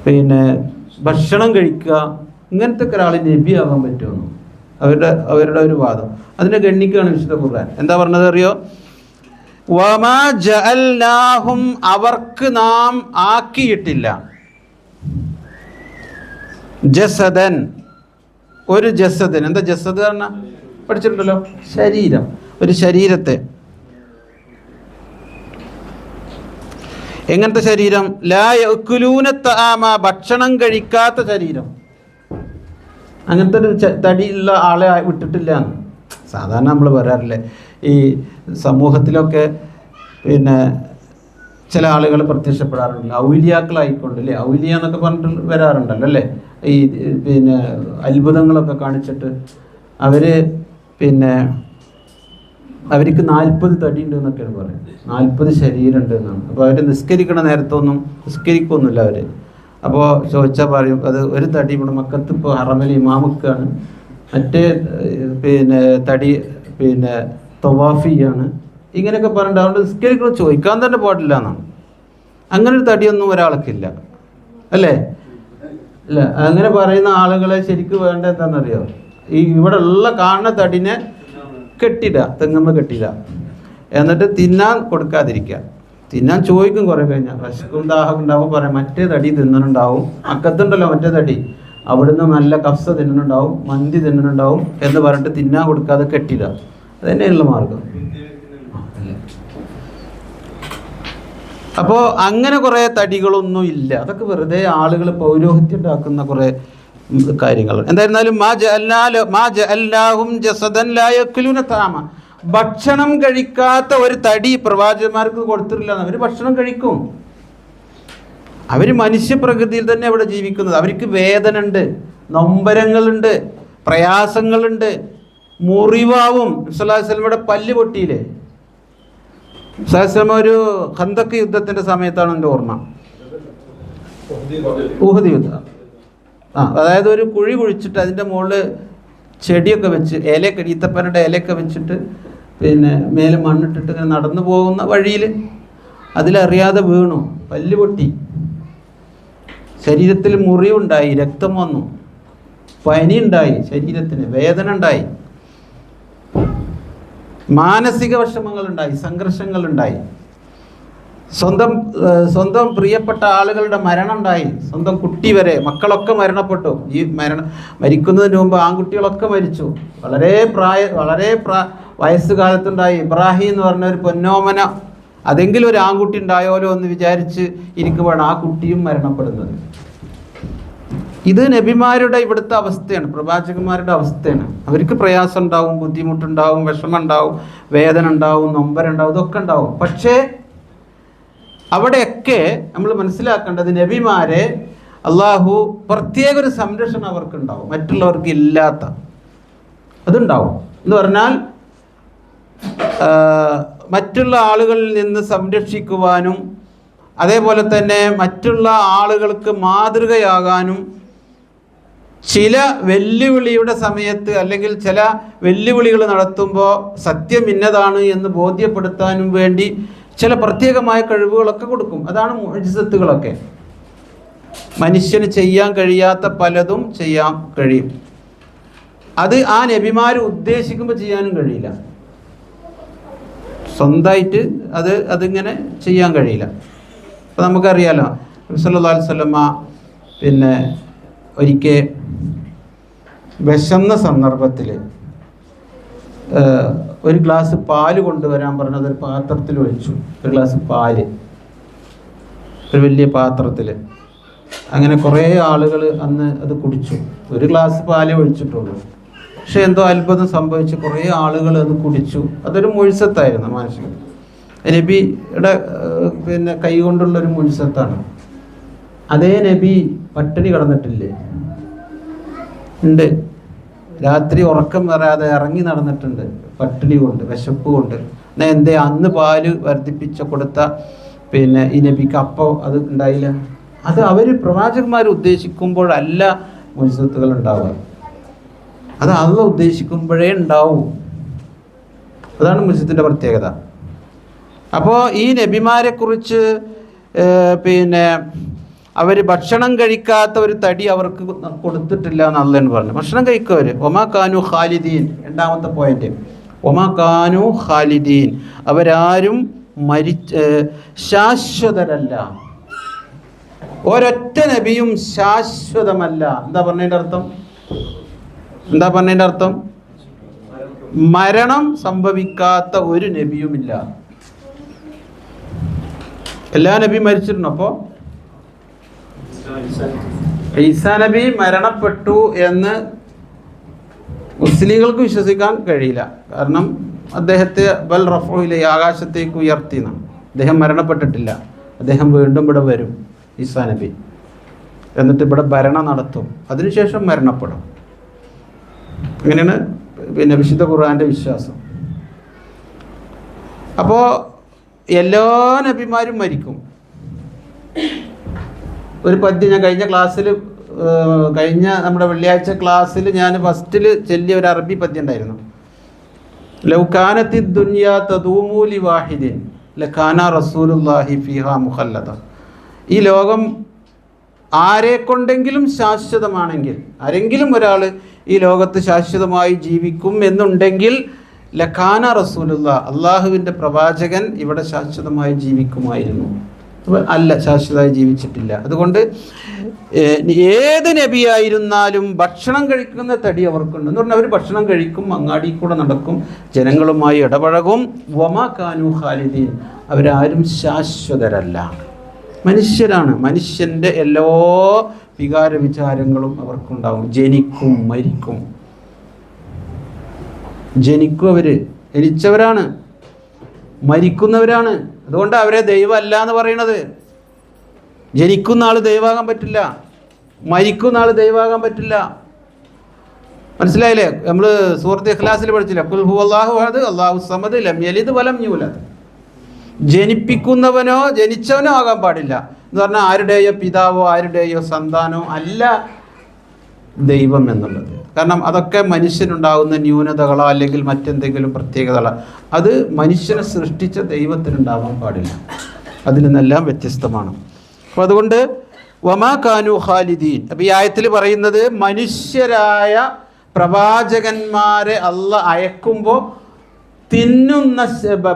പിന്നെ ഭക്ഷണം കഴിക്കുക, ഇങ്ങനത്തെ ഒരാൾ നബിയാവാൻ പറ്റുമെന്നു അവരുടെ ഒരു വാദം. അതിനെ ഗണ്ണിക്കുകയാണ് വിശുദ്ധ ഖുർആൻ. എന്താ പറഞ്ഞത് അറിയോ? വമാ ജഅൽനാഹും, അവർക്ക് നാം ആക്കിയിട്ടില്ല, ജസദൻ, ഒരു ജസദൻ. എന്താ ജസദ് പറഞ്ഞാൽ പഠിച്ചിട്ടുണ്ടല്ലോ, ശരീരം, ഒരു ശരീരത്തെ. എങ്ങനത്തെ ശരീരം? ലാ യഅകുലൂന തആമ, ഭക്ഷണം കഴിക്കാത്ത ശരീരം. അങ്ങനത്തെ ഒരു തടിയുള്ള ആളെ വിട്ടിട്ടില്ല എന്ന് സാധാരണ നമ്മൾ പറയാറില്ലേ. ഈ സമൂഹത്തിലൊക്കെ പിന്നെ ചില ആളുകൾ പ്രത്യക്ഷപ്പെടാറുണ്ടല്ലോ, ഔലിയാക്കളായിക്കൊണ്ടല്ലേ, ഔലിയ എന്നൊക്കെ പറഞ്ഞിട്ട് വരാറുണ്ടല്ലോ അല്ലേ. ഈ പിന്നെ അത്ഭുതങ്ങളൊക്കെ കാണിച്ചിട്ട് അവർക്ക് 40 തടി ഉണ്ട് എന്നൊക്കെയാണ് പറയുന്നത്, 40 ശരീരം ഉണ്ട് എന്നാണ്. അപ്പോൾ അവർ നിസ്കരിക്കണ നേരത്തൊന്നും നിസ്കരിക്കൊന്നുമില്ല അവർ. അപ്പോൾ ചോദിച്ചാൽ പറയും അത് ഒരു തടി ഇവിടെ മക്കത്ത് ഇപ്പോൾ ഹറമൽ ഇമാമുക്കാണ്, മറ്റേ തടി തവാഫിയാണ്, ഇങ്ങനെയൊക്കെ പറഞ്ഞിട്ട് അതുകൊണ്ട് നിസ്കരിക്കണം ചോദിക്കാൻ തന്നെ പാടില്ല എന്നാണ്. അങ്ങനെ ഒരു തടിയൊന്നും ഒരാൾക്കില്ല അല്ലേ? അല്ല, അങ്ങനെ പറയുന്ന ആളുകളെ ശരിക്കും വേണ്ട എന്താണെന്നറിയോ? ഈ ഇവിടെ ഉള്ള കാണുന്ന തടിനെ കെട്ടിടുക, തെങ്ങമ്മ കെട്ടിടുക, എന്നിട്ട് തിന്നാൻ കൊടുക്കാതിരിക്കുക. തിന്നാൻ ചോദിക്കും കുറേ കഴിഞ്ഞാൽ, വിശക്കും ദാഹം ഉണ്ടാവും, പറയാം മറ്റേ തടി തിന്നുന്നുണ്ടാവും, അക്കത്തുണ്ടല്ലോ മറ്റേ തടി, അവിടുന്ന് നല്ല കഫ്സ തിന്നുന്നുണ്ടാവും, മന്തി തിന്നുന്നുണ്ടാവും എന്ന് പറഞ്ഞിട്ട് തിന്നാൻ കൊടുക്കാതെ കെട്ടിടുക. അത് തന്നെയുള്ള മാർഗം. അപ്പോൾ അങ്ങനെ കുറേ തടികളൊന്നും ഇല്ല, അതൊക്കെ വെറുതെ ആളുകൾ പൗരോഹിത്യം ഉണ്ടാക്കുന്ന കുറേ കാര്യങ്ങൾ. എന്തായിരുന്നാലും ഭക്ഷണം കഴിക്കാത്ത ഒരു തടി പ്രവാചകന്മാർക്ക് കൊടുത്തിട്ടില്ല. അവർ ഭക്ഷണം കഴിക്കും, അവർ മനുഷ്യപ്രകൃതിയിൽ തന്നെ അവിടെ ജീവിക്കുന്നത്. അവർക്ക് വേദന ഉണ്ട്, നൊമ്പരങ്ങളുണ്ട്, പ്രയാസങ്ങളുണ്ട്, മുറിവാവും. സല്ലല്ലാഹു അലൈഹി വസല്ലമയുടെ പല്ല് പൊട്ടിയില്ലേ? സല്ലല്ലാഹു ഒരു ഖന്തക്ക് യുദ്ധത്തിന്റെ സമയത്താണ് എൻ്റെ ഓർമ്മ, ഉഹദ് യുദ്ധം. അതായത് ഒരു കുഴി കുഴിച്ചിട്ട് അതിൻ്റെ മുകളിൽ ചെടിയൊക്കെ വെച്ച് ഇലയൊക്കെ, ഈത്തപ്പനയുടെ ഇലയൊക്കെ വെച്ചിട്ട് മേലെ മണ്ണിട്ടിട്ട് ഇങ്ങനെ നടന്നു പോകുന്ന വഴിയിൽ അതിലറിയാതെ വീണു, പല്ല് പൊട്ടി, ശരീരത്തിൽ മുറിവുണ്ടായി, രക്തം വന്നു, പനി ഉണ്ടായി, ശരീരത്തിന് വേദന ഉണ്ടായി, മാനസിക വിഷമങ്ങളുണ്ടായി, സംഘർഷങ്ങളുണ്ടായി, സ്വന്തം പ്രിയപ്പെട്ട ആളുകളുടെ മരണം ഉണ്ടായി, സ്വന്തം കുട്ടി വരെ, മക്കളൊക്കെ മരണപ്പെട്ടു. ഈ മരിക്കുന്നതിന് മുമ്പ് ആൺകുട്ടികളൊക്കെ മരിച്ചു. വളരെ വയസ്സുകാലത്തുണ്ടായി. ഇബ്രാഹിം എന്ന് പറഞ്ഞ ഒരു പൊന്നോമന, അതെങ്കിലും ഒരു ആൺകുട്ടി ഉണ്ടായോലോ എന്ന് വിചാരിച്ച് ഇരിക്കുമ്പോഴാണ് ആ കുട്ടിയും മരണപ്പെടുന്നത്. ഇത് നബിമാരുടെ ഇവിടുത്തെ അവസ്ഥയാണ്, പ്രവാചകന്മാരുടെ അവസ്ഥയാണ്. അവർക്ക് പ്രയാസം ഉണ്ടാവും, ബുദ്ധിമുട്ടുണ്ടാവും, വിഷമം ഉണ്ടാവും, വേദന ഉണ്ടാവും, നൊമ്പരുണ്ടാവും, ഇതൊക്കെ ഉണ്ടാവും. പക്ഷേ അവിടെയൊക്കെ നമ്മൾ മനസ്സിലാക്കേണ്ടത് നബിമാരെ അള്ളാഹു പ്രത്യേക ഒരു സംരക്ഷണം അവർക്കുണ്ടാവും, മറ്റുള്ളവർക്ക് ഇല്ലാത്ത അതുണ്ടാവും. എന്ന് പറഞ്ഞാൽ മറ്റുള്ള ആളുകളിൽ നിന്ന് സംരക്ഷിക്കുവാനും അതേപോലെ തന്നെ മറ്റുള്ള ആളുകൾക്ക് മാതൃകയാകാനും ചില വെല്ലുവിളിയുടെ സമയത്ത് അല്ലെങ്കിൽ ചില വെല്ലുവിളികൾ നടത്തുമ്പോൾ സത്യം ഇന്നതാണ് എന്ന് ബോധ്യപ്പെടുത്താനും വേണ്ടി ചില പ്രത്യേകമായ കഴിവുകളൊക്കെ കൊടുക്കും. അതാണ് മുഅ്ജിസത്തുകളൊക്കെ. മനുഷ്യന് ചെയ്യാൻ കഴിയാത്ത പലതും ചെയ്യാൻ കഴിയും. അത് ആ നബിമാർ ഉദ്ദേശിക്കുമ്പോൾ ചെയ്യാനും കഴിയില്ല, സ്വന്തമായിട്ട് അതിങ്ങനെ ചെയ്യാൻ കഴിയില്ല. അപ്പോൾ നമുക്കറിയാലോ, നബി സല്ലല്ലാഹു അലൈഹി വസല്ലമ ഒരിക്കൽ വിശന്ന സന്ദർഭത്തിൽ ഒരു ഗ്ലാസ് പാല് കൊണ്ടുവരാൻ പറഞ്ഞത് ഒരു പാത്രത്തിൽ ഒഴിച്ചു. ഒരു ഗ്ലാസ് പാല് ഒരു വലിയ പാത്രത്തിൽ. അങ്ങനെ കുറേ ആളുകൾ അന്ന് അത് കുടിച്ചു. ഒരു ഗ്ലാസ് പാലേ ഒഴിച്ചിട്ടുള്ളൂ. പക്ഷെ എന്തോ അത്ഭുതം സംഭവിച്ചു, കുറേ ആളുകൾ അത് കുടിച്ചു. അതൊരു മുഴുസത്തായിരുന്നു, മാനസിക നബിയുടെ കൈ കൊണ്ടുള്ളൊരു മുഴുസത്താണ്. അതേ നബി പട്ടിണി കിടന്നിട്ടില്ലേ? ഉണ്ട്. രാത്രി ഉറക്കം വരാതെ ഇറങ്ങി നടന്നിട്ടുണ്ട്, പട്ടിണി കൊണ്ട്, വിശപ്പ് കൊണ്ട്. എന്നാൽ എന്തേ അന്ന് പാല് വർദ്ധിപ്പിച്ച കൊടുത്ത ഈ നബിക്ക് അപ്പോൾ അത് ഉണ്ടായില്ല? അത് അവർ പ്രവാചകന്മാർ ഉദ്ദേശിക്കുമ്പോഴല്ല മുഅ്ജിസത്തുകൾ ഉണ്ടാവുക, അത് അള്ളാഹ് ഉദ്ദേശിക്കുമ്പോഴേ ഉണ്ടാവൂ. അതാണ് മുഅ്ജിസത്തിൻ്റെ പ്രത്യേകത. അപ്പോൾ ഈ നബിമാരെ കുറിച്ച് അവർ ഭക്ഷണം കഴിക്കാത്ത ഒരു തടി അവർക്ക് കൊടുത്തിട്ടില്ല എന്ന് അള്ളാഹ് പറഞ്ഞു. ഭക്ഷണം കഴിക്കവർ ഒമാ കാനു ഖാലിദീൻ. രണ്ടാമത്തെ പോയിന്റ്, ഒമാ കാനു ഖാലിദീൻ, അവരാരും ശാശ്വതരല്ല. ഒരൊറ്റ നബിയും ശാശ്വതമല്ല. എന്താ പറഞ്ഞതിൻ്റെ അർത്ഥം? മരണം സംഭവിക്കാത്ത ഒരു നബിയുമില്ല. എല്ലാ നബിയും മരിച്ചിട്ടുണ്ട്. അപ്പോൾ ഈസാ നബി മരണപ്പെട്ടു എന്ന് മുസ്ലിങ്ങൾക്ക് വിശ്വസിക്കാൻ കഴിയില്ല. കാരണം അദ്ദേഹത്തെ ബൽ റഫഉഇലൈ, ആകാശത്തേക്ക് ഉയർത്തിയെന്നാണ്. അദ്ദേഹം മരണപ്പെട്ടിട്ടില്ല, അദ്ദേഹം വീണ്ടും ഇവിടെ വരും, ഈസാ നബി. എന്നിട്ട് ഇവിടെ ഭരണം നടത്തും, അതിനുശേഷം മരണപ്പെടും. അങ്ങനെയാണ് പിന്നെ വിശുദ്ധ ഖുർആൻ്റെ വിശ്വാസം. അപ്പോൾ എല്ലാ നബിമാരും മരിക്കും. ഒരു പദ്യം ഞാൻ കഴിഞ്ഞ നമ്മുടെ വെള്ളിയാഴ്ച ക്ലാസ്സിൽ ഞാൻ ഫസ്റ്റിൽ ചൊല്ലിയ ഒരു അറബി പദ്യം ഉണ്ടായിരുന്നു. ലൗകാനത്തി ദുനിയാ തദൂമൂലി വാഹിദിൻ ലകാന റസൂലുള്ളാഹി ഫീഹാ മുഖല്ലദ. ഈ ലോകം ആരെക്കൊണ്ടെങ്കിലും ശാശ്വതമാണെങ്കിൽ, ആരെങ്കിലും ഒരാൾ ഈ ലോകത്ത് ശാശ്വതമായി ജീവിക്കും എന്നുണ്ടെങ്കിൽ ലകാന റസൂലുള്ളാഹ്, അള്ളാഹുവിൻ്റെ പ്രവാചകൻ ഇവിടെ ശാശ്വതമായി ജീവിക്കുമായിരുന്നു. അല്ല, ശാശ്വതമായി ജീവിച്ചിട്ടില്ല. അതുകൊണ്ട് ഏത് നബിയായിരുന്നാലും ഭക്ഷണം കഴിക്കുന്ന തടി അവർക്കുണ്ട് എന്ന് പറഞ്ഞാൽ അവർ ഭക്ഷണം കഴിക്കും, അങ്ങാടി കൂടെ നടക്കും, ജനങ്ങളുമായി ഇടപഴകും. വമാ കാനു ഖാലിദീൻ, അവരാരും ശാശ്വതരല്ല, മനുഷ്യരാണ്. മനുഷ്യൻ്റെ എല്ലാ വികാര വിചാരങ്ങളും അവർക്കുണ്ടാവും. ജനിക്കും, മരിക്കും. ജനിക്കും, ജനിച്ചവരാണ്, മരിക്കുന്നവരാണ്. അതുകൊണ്ട് അവരെ ദൈവമല്ല എന്ന് പറയുന്നത്. ജനിക്കുന്ന ആൾ ദൈവമാകാൻ പറ്റില്ല, മരിക്കുന്ന ആൾ ദൈവമാകാൻ പറ്റില്ല. മനസ്സിലായില്ലേ? നമ്മൾ സൂറത്ത് ഇഖ്ലാസിൽ പഠിച്ചില്ല, ഖുൽ ഹുവല്ലാഹു അഹദ് അല്ലാഹു സമദ് ലം യലിദ് വലം യൂലദ്. ജനിപ്പിക്കുന്നവനോ ജനിച്ചവനോ ആകാൻ പാടില്ല എന്ന് പറഞ്ഞാൽ ആരുടെയോ പിതാവോ ആരുടെയോ സന്താനോ അല്ല ദൈവം എന്നുള്ളത്. കാരണം അതൊക്കെ മനുഷ്യനുണ്ടാകുന്ന ന്യൂനതകളോ അല്ലെങ്കിൽ മറ്റെന്തെങ്കിലും പ്രത്യേകതകളോ, അത് മനുഷ്യനെ സൃഷ്ടിച്ച ദൈവത്തിനുണ്ടാവാൻ പാടില്ല. അതിൽ നിന്നെല്ലാം വ്യത്യസ്തമാണ്. അപ്പോൾ അതുകൊണ്ട് വമാ കാനു ഖാലിദീൻ. അപ്പോൾ ഈ ആയത്തിൽ പറയുന്നത് മനുഷ്യരായ പ്രവാചകന്മാരെ അള്ളാഹ് അയക്കുമ്പോൾ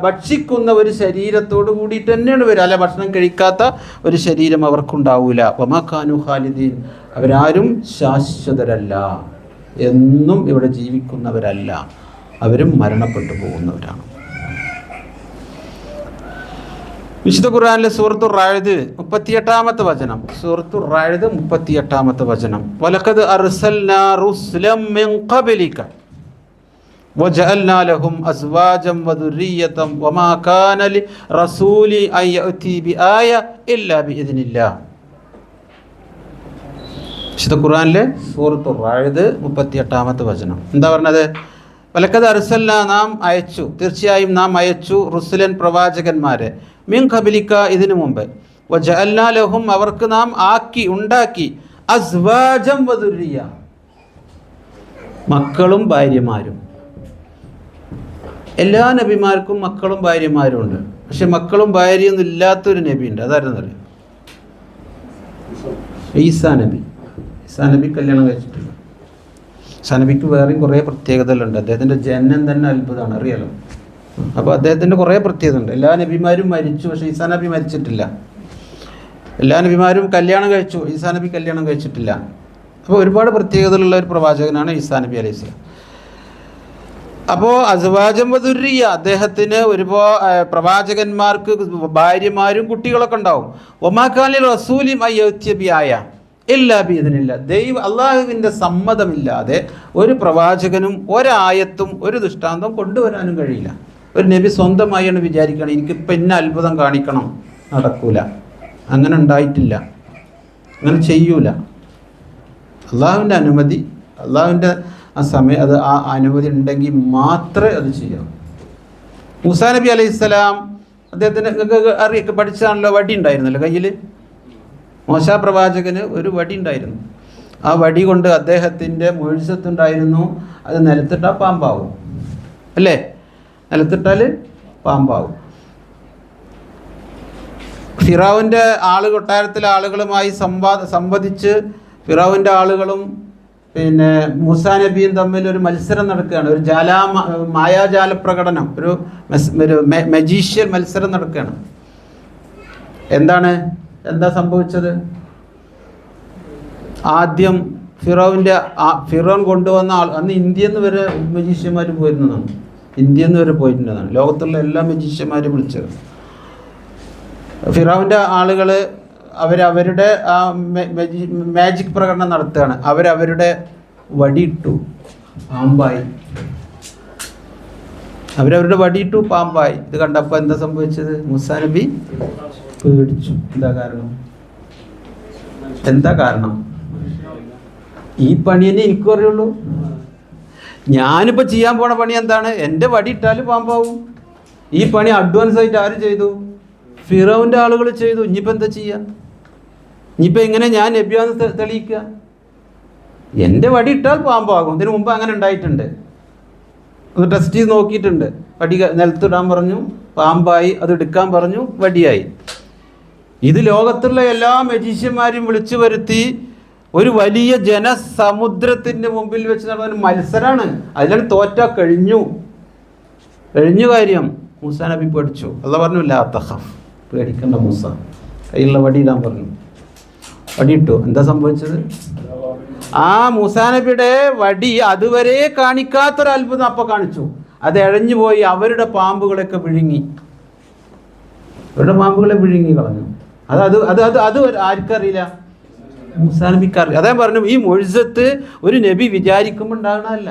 ഭക്ഷിക്കുന്ന ഒരു ശരീരത്തോട് കൂടിയിട്ട് തന്നെയാണ് വരിക. അല്ല, ഭക്ഷണം കഴിക്കാത്ത ഒരു ശരീരം അവർക്കുണ്ടാവൂല. വമാ കാനു ഖാലിദീൻ, അവരാരും ശാശ്വതരല്ല, എന്നും ഇവിടെ ജീവിക്കുന്നവരല്ല, അവരും മരണപ്പെട്ടു പോകുന്നവരാണ്. വിശുദ്ധ ഖുർആനിലെ സൂറത്തുർ റഅദ് 38-ാമത്തെ വചനം. സൂറത്തുർ റഅദ് 38-ാമത്തെ വചനം. വലഖദ് അർസൽനാ റുസുലൻ മിൻ ഖബ്ലിക വജഅൽനാ ലഹും അസ്വാജൻ വദുർരിയ്യതൻ വമാ കാന ലിറസൂലി അൻ യഅതി ബിആയ ഇല്ലാ ബിഇദ്നില്ലാഹ്. വിശുദ്ധ ഖുർആനിലെ സൂറത്തുർ റഅദ് 38-ാമത്തെ വചനം. എന്താ പറഞ്ഞത്? വലഖദ് അർസൽനാ, നാം അയച്ചു, തീർച്ചയായും നാം അയച്ചു, റുസുലൻ പ്രവാചകന്മാരെ, മിൻ ഖബ്ലിക, ഇതിനു മുമ്പ്, വജഅൽനാ ലഹും, അവർക്ക് നാം ഉണ്ടാക്കി, അസ്വാജൻ വദുർരിയ്യ, മക്കളും ഭാര്യമാരും. എല്ലാ നബിമാർക്കും മക്കളും ഭാര്യമാരും ഉണ്ട്. പക്ഷെ മക്കളും ഭാര്യയൊന്നും ഇല്ലാത്തൊരു നബിയുണ്ട്. അതായിരുന്നറിയാം, ഈസാ നബി. ഈസാ നബി കല്യാണം കഴിച്ചിട്ടില്ല. ഈസാ നബിക്ക് വേറെയും കുറേ പ്രത്യേകതകളുണ്ട്. അദ്ദേഹത്തിൻ്റെ ജനനം തന്നെ അത്ഭുതമാണ്, അറിയാലോ. അപ്പോൾ അദ്ദേഹത്തിൻ്റെ കുറേ പ്രത്യേകത ഉണ്ട്. എല്ലാ നബിമാരും മരിച്ചു, പക്ഷേ ഈസാ നബി മരിച്ചിട്ടില്ല. എല്ലാ നബിമാരും കല്യാണം കഴിച്ചു, ഈസാ നബി കല്യാണം കഴിച്ചിട്ടില്ല. അപ്പോൾ ഒരുപാട് പ്രത്യേകതകളുള്ള ഒരു പ്രവാചകനാണ് ഈസാ നബി അലൈഹി സ്വലാം. അപ്പോൾ അസ്വാജൻ വദുർരിയ്യ, അദ്ദേഹത്തിന് ഒരുപാട് പ്രവാചകന്മാർക്ക് ഭാര്യമാരും കുട്ടികളൊക്കെ ഉണ്ടാവും. വമാ കാന ലിറസൂലി അൻ യഅതി ബിആയ ഇല്ലാ ബിഇദ്നില്ലാഹ്, അള്ളാഹുവിൻ്റെ സമ്മതമില്ലാതെ ഒരു പ്രവാചകനും ഒരായത്തും ഒരു ദൃഷ്ടാന്തം കൊണ്ടുവരാനും കഴിയില്ല. ഒരു നബി സ്വന്തമായാണ് വിചാരിക്കണം എനിക്കിപ്പോൾ ഇന്ന അത്ഭുതം കാണിക്കണം, നടക്കൂല. അങ്ങനെ ഉണ്ടായിട്ടില്ല, അങ്ങനെ ചെയ്യൂല. അള്ളാഹുവിൻ്റെ അനുമതി, അള്ളാഹുവിൻ്റെ ആ സമയം, അത് ആ അനുമതി ഉണ്ടെങ്കിൽ മാത്രമേ അത് ചെയ്യാവൂ. മൂസാ നബി അലൈഹിസ്സലാം, അദ്ദേഹത്തിന് പഠിച്ചാണല്ലോ, വടി ഉണ്ടായിരുന്നല്ലോ കയ്യിൽ. മോശ പ്രവാചകന് ഒരു വടി ഉണ്ടായിരുന്നു. ആ വടി കൊണ്ട് അദ്ദേഹത്തിൻ്റെ മുഴുസത്തുണ്ടായിരുന്നു. അത് നിലത്തിട്ടാൽ പാമ്പാവും, അല്ലേ? നിലത്തിട്ടാൽ പാമ്പാവും. ഫിറൗൻ്റെ കൊട്ടാരത്തിലെ ആളുകളുമായി സംവദിച്ച് ഫിറൗൻ്റെ ആളുകളും പിന്നെ മൂസാ നബിയും തമ്മിൽ ഒരു മത്സരം നടക്കുകയാണ്. ഒരു മായാജാല പ്രകടനം, ഒരു മജീഷ്യൻ മത്സരം നടക്കുകയാണ്. എന്താ സംഭവിച്ചത്? ആദ്യം ഫിറോൻ കൊണ്ടുവന്ന അന്ന് ഇന്ത്യയിൽ നിന്ന് വരെ മജീഷ്യന്മാർ പോയിരുന്നതാണ്. ഇന്ത്യയിൽ നിന്ന് വരെ പോയിട്ടുള്ളതാണ്. ലോകത്തുള്ള എല്ലാ മജീഷ്യന്മാരും വിളിച്ചത്. ഫിറോൻ്റെ ആളുകൾ അവരവരുടെ മാജിക് പ്രകടനം നടത്തുകയാണ്. അവരവരുടെ വടിയിട്ടു, പാമ്പായി. അവരവരുടെ വടിയിട്ടു, പാമ്പായി. ഇത് കണ്ടപ്പോൾ എന്താ സംഭവിച്ചത്? മൂസാ നബി പേടിച്ചു. എന്താ കാരണം? എന്താ കാരണം? ഈ പണി തന്നെ എനിക്കും അറിയുള്ളൂ. ഞാനിപ്പോൾ ചെയ്യാൻ പോണ പണി എന്താണ്? എൻ്റെ വടി ഇട്ടാൽ പാമ്പാവും. ഈ പണി അഡ്വാൻസ് ആയിട്ട് ആര് ചെയ്തു? ഫിറൗൻ്റെ ആളുകൾ ചെയ്തു. ഇനിയിപ്പോൾ എന്താ ചെയ്യുക? ഇനിയിപ്പോൾ എങ്ങനെ ഞാൻ നബിയാന്ന് തെളിയിക്കുക? എൻ്റെ വടി ഇട്ടാൽ പാമ്പാകും. ഇതിനു മുമ്പ് അങ്ങനെ ഉണ്ടായിട്ടുണ്ട്. ഒന്ന് ടെസ്റ്റ് ചെയ്ത് നോക്കിയിട്ടുണ്ട്. വടി നിലത്തിടാൻ പറഞ്ഞു, പാമ്പായി. അത് എടുക്കാൻ പറഞ്ഞു, വടിയായി. ഇത് ലോകത്തുള്ള എല്ലാ മജീഷ്യന്മാരെയും വിളിച്ചു വരുത്തി ഒരു വലിയ ജനസമുദ്രത്തിൻ്റെ മുമ്പിൽ വെച്ച് നടന്ന മത്സരമാണ്. അതിലാണ് തോറ്റാ കഴിഞ്ഞു കാര്യം. മൂസാ നബി പേടിച്ചു. അള്ളാഹ് പറഞ്ഞു, ലാ തഖഫ്, പേടിക്കണ്ട മൂസ. കയ്യിലുള്ള വടി ഇടാൻ പറഞ്ഞു. വടിയിട്ടു. എന്താ സംഭവിച്ചത്? ആ മൂസാ നബിയുടെ വടി അതുവരെ കാണിക്കാത്തൊരത്ഭുതം അപ്പോൾ കാണിച്ചു. അത് ഇഴഞ്ഞു പോയി അവരുടെ പാമ്പുകളൊക്കെ വിഴുങ്ങി. അവരുടെ പാമ്പുകളെ വിഴുങ്ങി കളഞ്ഞു. അത് ആർക്കറിയില്ല? മൂസാ നബിക്ക് അറിയില്ല. അതേ പറഞ്ഞു, ഈ മുഅ്ജിസത്ത് ഒരു നബി വിചാരിക്കുമ്പോൾ ഉണ്ടാകണമല്ല.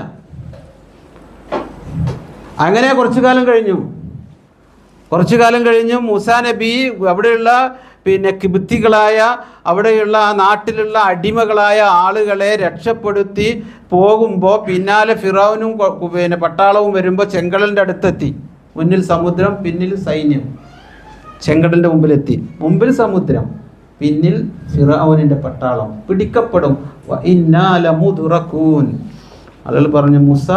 അങ്ങനെ കുറച്ചു കാലം കഴിഞ്ഞു മൂസാ നബി അവിടെയുള്ള കിബിത്തികളായ അവിടെയുള്ള ആ നാട്ടിലുള്ള അടിമകളായ ആളുകളെ രക്ഷപ്പെടുത്തി പോകുമ്പോൾ പിന്നാലെ ഫിറൗനും പട്ടാളവും വരുമ്പോൾ ചെങ്കടലിൻ്റെ അടുത്തെത്തി. മുന്നിൽ സമുദ്രം, പിന്നിൽ സൈന്യം. ചെങ്കടലിൻ്റെ മുമ്പിൽ സമുദ്രം, പിന്നിൽ ഫിറൗനിൻ്റെ പട്ടാളം. പിടിക്കപ്പെടും. ഇന്നാ ലമുദ്റകൂൻ. ആളുകൾ പറഞ്ഞു, മൂസ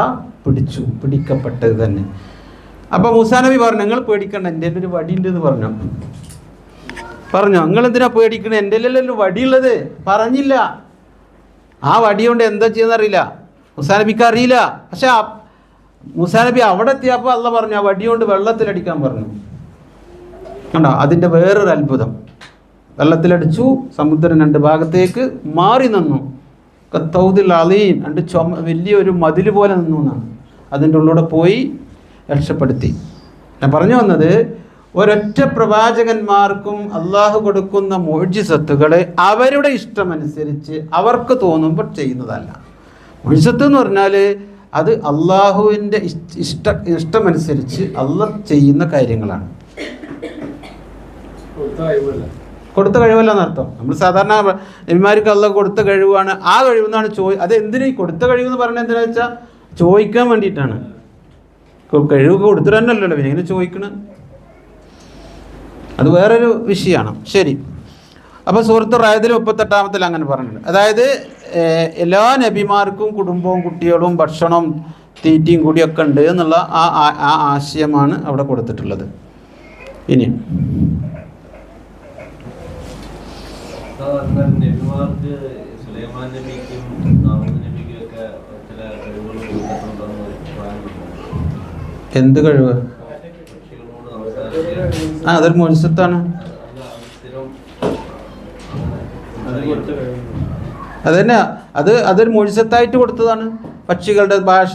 പിടിക്കപ്പെട്ടത് തന്നെ. അപ്പോൾ മൂസാ നബി പറഞ്ഞു, നിങ്ങൾ പേടിക്കണ്ട, എൻ്റെ ഒരു വടി ഉണ്ട് എന്ന് പറഞ്ഞു. നിങ്ങൾ എന്തിനാ പേടിക്കണേ? എൻ്റെ ഒരു വടിയുള്ളത് പറഞ്ഞില്ല. ആ വടി കൊണ്ട് എന്താ ചെയ്യുന്നറിയില്ല. മൂസാ നബിക്ക് അറിയില്ല. പക്ഷെ മൂസാ നബി അവിടെ എത്തിയപ്പോൾ അള്ളാഹ് പറഞ്ഞു, ആ വടി കൊണ്ട് വെള്ളത്തിലടിക്കാൻ പറഞ്ഞു. കണ്ടോ അതിൻ്റെ വേറൊരു അത്ഭുതം. വെള്ളത്തിലടിച്ചു. സമുദ്രം രണ്ട് ഭാഗത്തേക്ക് മാറി നിന്നു. കത്തൗദിൽ അലീം, വലിയൊരു മതിൽ പോലെ നിന്നു എന്നാണ്. അതിൻ്റെ ഉള്ളിലൂടെ പോയി രക്ഷപ്പെടുത്തി. ഞാൻ പറഞ്ഞു വന്നത്, ഒരൊറ്റ പ്രവാചകന്മാർക്കും അള്ളാഹു കൊടുക്കുന്ന മുഅ്ജിസത്തുകളെ അവരുടെ ഇഷ്ടമനുസരിച്ച് അവർക്ക് തോന്നുമ്പോൾ ചെയ്യുന്നതല്ല. മുഅ്ജിസത്ത് എന്ന് പറഞ്ഞാൽ അത് അള്ളാഹുവിൻ്റെ ഇഷ്ടമനുസരിച്ച് അള്ളാഹ് ചെയ്യുന്ന കാര്യങ്ങളാണ്. കൊടുത്ത കഴിവല്ല എന്നർത്ഥം. നമ്മൾ സാധാരണ നബിമാർക്ക് അള്ളാഹ് കൊടുത്ത കഴിവാണ്. ആ കഴിവെന്നാണ് അത് എന്തിനാ ഈ കൊടുത്ത കഴിവെന്ന് പറഞ്ഞാൽ എന്തിനാ വെച്ചാൽ ചോദിക്കാൻ വേണ്ടിയിട്ടാണ്. കഴിവ് കൊടുത്തിട്ട് തന്നെയല്ലല്ലോ പിന്നെ ഇങ്ങനെ ചോദിക്കണം. അത് വേറൊരു വിഷയമാണ്. ശരി. അപ്പോൾ സൂറത്ത് റഅദിൽ 38 അങ്ങനെ പറഞ്ഞിട്ടുണ്ട്. അതായത് എല്ലാ നബിമാർക്കും കുടുംബവും കുട്ടികളും ഭക്ഷണവും തീറ്റയും കൂടിയൊക്കെ ഉണ്ട് എന്നുള്ള ആ ആശയമാണ് അവിടെ കൊടുത്തിട്ടുള്ളത്. ഇനി എന്ത് കഴിവ്? അതൊരു മുഅ്ജിസത്താണ്. അതന്നെ, അതൊരു മുഅ്ജിസത്തായിട്ട് കൊടുത്തതാണ്. പക്ഷികളുടെ ഭാഷ